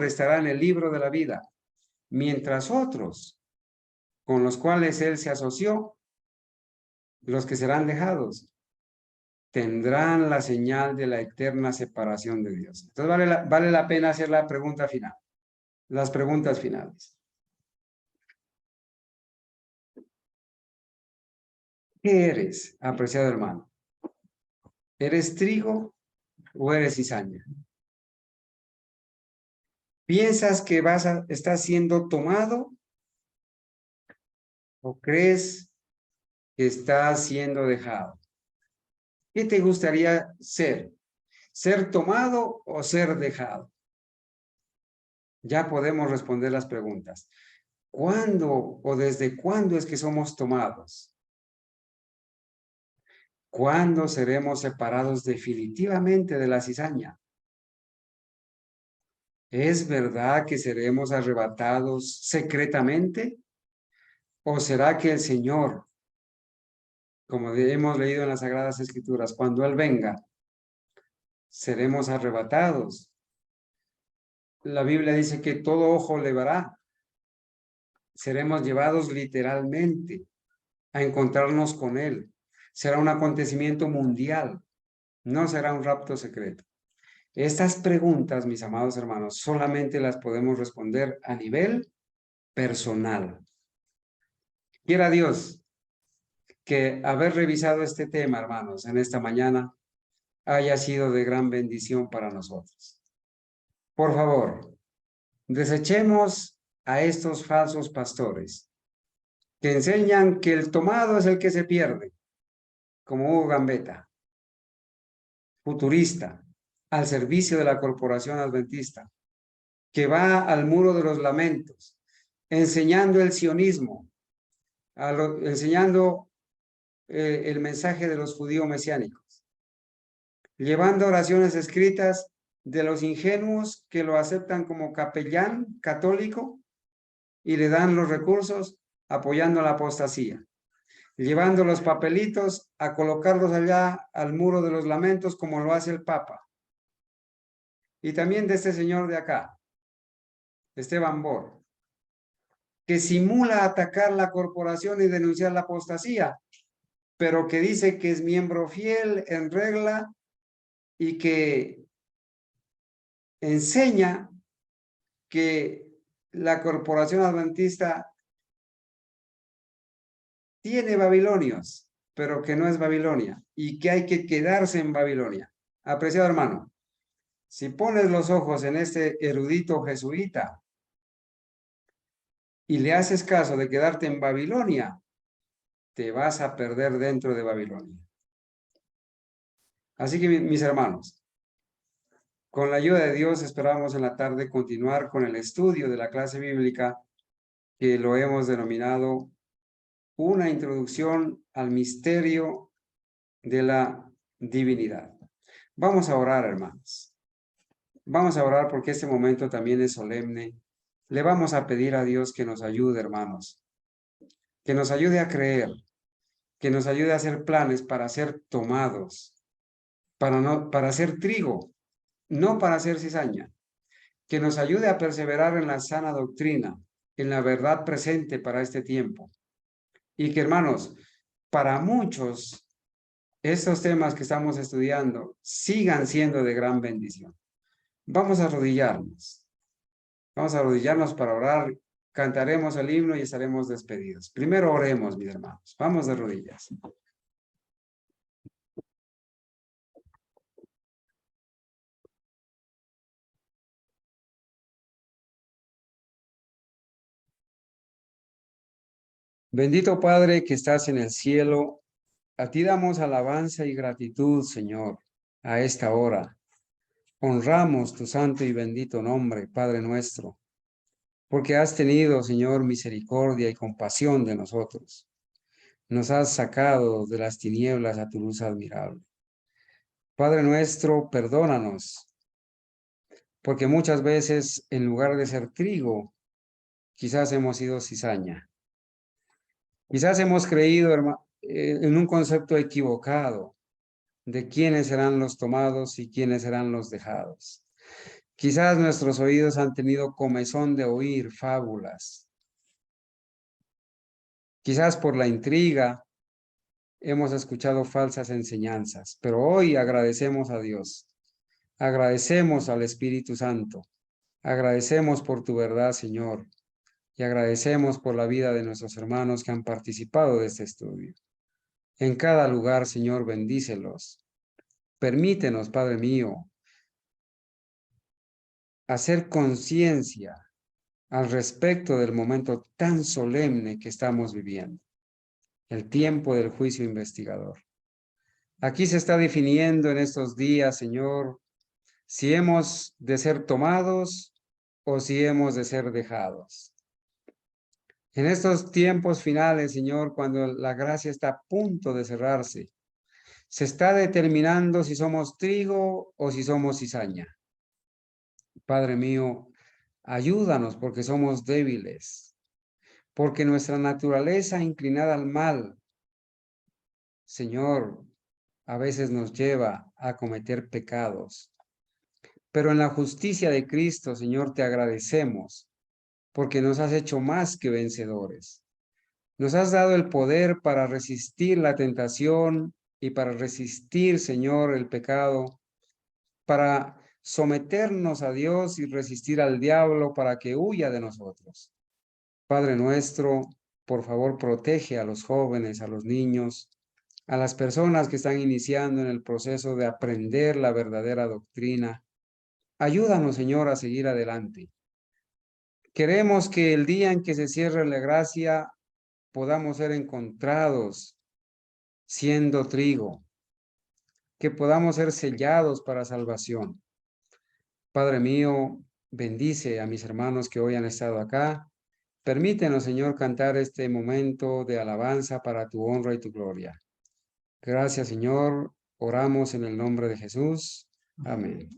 estará en el libro de la vida, mientras otros con los cuales Él se asoció, los que serán dejados, tendrán la señal de la eterna separación de Dios. Entonces vale la pena hacer la pregunta final, las preguntas finales. ¿Qué eres, apreciado hermano? ¿Eres trigo o eres cizaña? ¿Piensas que estás siendo tomado o crees que estás siendo dejado? ¿Qué te gustaría ser? ¿Ser tomado o ser dejado? Ya podemos responder las preguntas. ¿Cuándo o desde cuándo es que somos tomados? ¿Cuándo seremos separados definitivamente de la cizaña? ¿Es verdad que seremos arrebatados secretamente? ¿O será que el Señor, como hemos leído en las Sagradas Escrituras, cuando Él venga, seremos arrebatados? La Biblia dice que todo ojo le verá. Seremos llevados literalmente a encontrarnos con Él. Será un acontecimiento mundial, no será un rapto secreto. Estas preguntas, mis amados hermanos, solamente las podemos responder a nivel personal. Quiera Dios que haber revisado este tema, hermanos, en esta mañana, haya sido de gran bendición para nosotros. Por favor, desechemos a estos falsos pastores que enseñan que el tomado es el que se pierde, como Hugo Gambetta, futurista, al servicio de la corporación adventista, que va al muro de los lamentos, enseñando el sionismo, enseñando el mensaje de los judíos mesiánicos, llevando oraciones escritas de los ingenuos que lo aceptan como capellán católico y le dan los recursos apoyando la apostasía, llevando los papelitos a colocarlos allá al muro de los lamentos como lo hace el Papa. Y también de este señor de acá, Esteban Bor, que simula atacar la corporación y denunciar la apostasía, pero que dice que es miembro fiel, en regla, y que enseña que la corporación adventista tiene babilonios, pero que no es Babilonia, y que hay que quedarse en Babilonia. Apreciado hermano, si pones los ojos en este erudito jesuita y le haces caso de quedarte en Babilonia, te vas a perder dentro de Babilonia. Así que mis hermanos, con la ayuda de Dios esperamos en la tarde continuar con el estudio de la clase bíblica que lo hemos denominado una introducción al misterio de la divinidad. Vamos a orar, hermanos. Vamos a orar porque este momento también es solemne. Le vamos a pedir a Dios que nos ayude, hermanos, que nos ayude a creer, que nos ayude a hacer planes para ser tomados, para hacer trigo, no para hacer cizaña, que nos ayude a perseverar en la sana doctrina, en la verdad presente para este tiempo. Y que, hermanos, para muchos, estos temas que estamos estudiando sigan siendo de gran bendición. Vamos a arrodillarnos. Vamos a arrodillarnos para orar. Cantaremos el himno y estaremos despedidos. Primero oremos, mis hermanos. Vamos de rodillas. Bendito Padre que estás en el cielo, a ti damos alabanza y gratitud, Señor, a esta hora. Honramos tu santo y bendito nombre, Padre nuestro, porque has tenido, Señor, misericordia y compasión de nosotros. Nos has sacado de las tinieblas a tu luz admirable. Padre nuestro, perdónanos, porque muchas veces, en lugar de ser trigo, quizás hemos sido cizaña. Quizás hemos creído, en un concepto equivocado de quiénes serán los tomados y quiénes serán los dejados. Quizás nuestros oídos han tenido comezón de oír fábulas. Quizás por la intriga hemos escuchado falsas enseñanzas, pero hoy agradecemos a Dios, agradecemos al Espíritu Santo, agradecemos por tu verdad, Señor, y agradecemos por la vida de nuestros hermanos que han participado de este estudio. En cada lugar, Señor, bendícelos. Permítenos, Padre mío, hacer conciencia al respecto del momento tan solemne que estamos viviendo, el tiempo del juicio investigador. Aquí se está definiendo en estos días, Señor, si hemos de ser tomados o si hemos de ser dejados. En estos tiempos finales, Señor, cuando la gracia está a punto de cerrarse, se está determinando si somos trigo o si somos cizaña. Padre mío, ayúdanos porque somos débiles, porque nuestra naturaleza inclinada al mal, Señor, a veces nos lleva a cometer pecados. Pero en la justicia de Cristo, Señor, te agradecemos porque nos has hecho más que vencedores. Nos has dado el poder para resistir la tentación y para resistir, Señor, el pecado, para someternos a Dios y resistir al diablo para que huya de nosotros. Padre nuestro, por favor, protege a los jóvenes, a los niños, a las personas que están iniciando en el proceso de aprender la verdadera doctrina. Ayúdanos, Señor, a seguir adelante. Queremos que el día en que se cierre la gracia podamos ser encontrados siendo trigo, que podamos ser sellados para salvación. Padre mío, bendice a mis hermanos que hoy han estado acá. Permítenos, Señor, cantar este momento de alabanza para tu honra y tu gloria. Gracias, Señor. Oramos en el nombre de Jesús. Amén.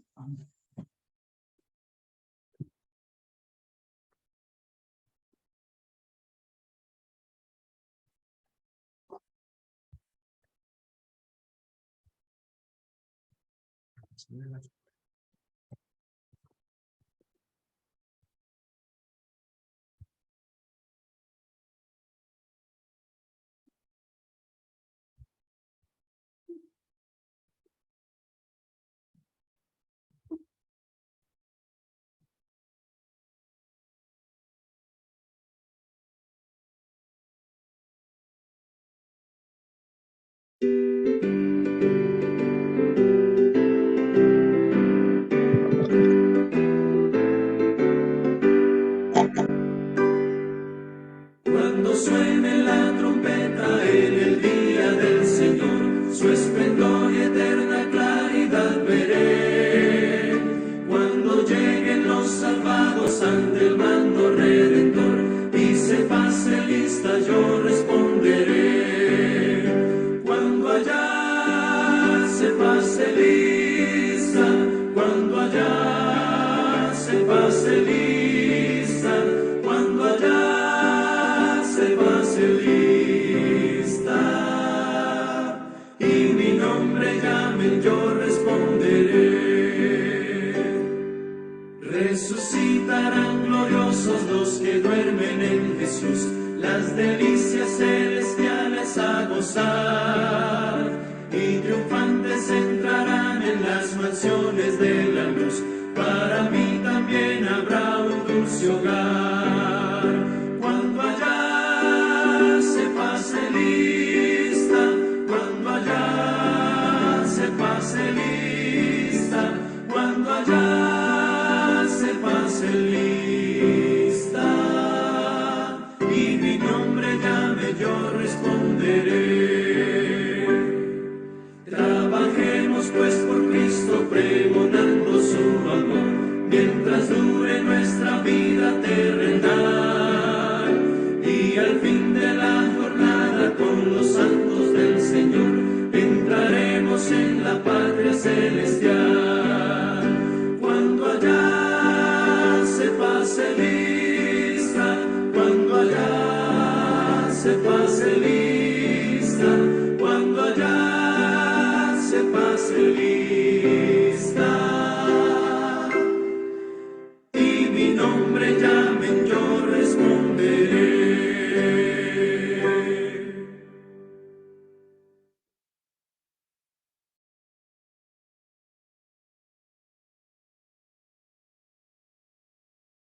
yo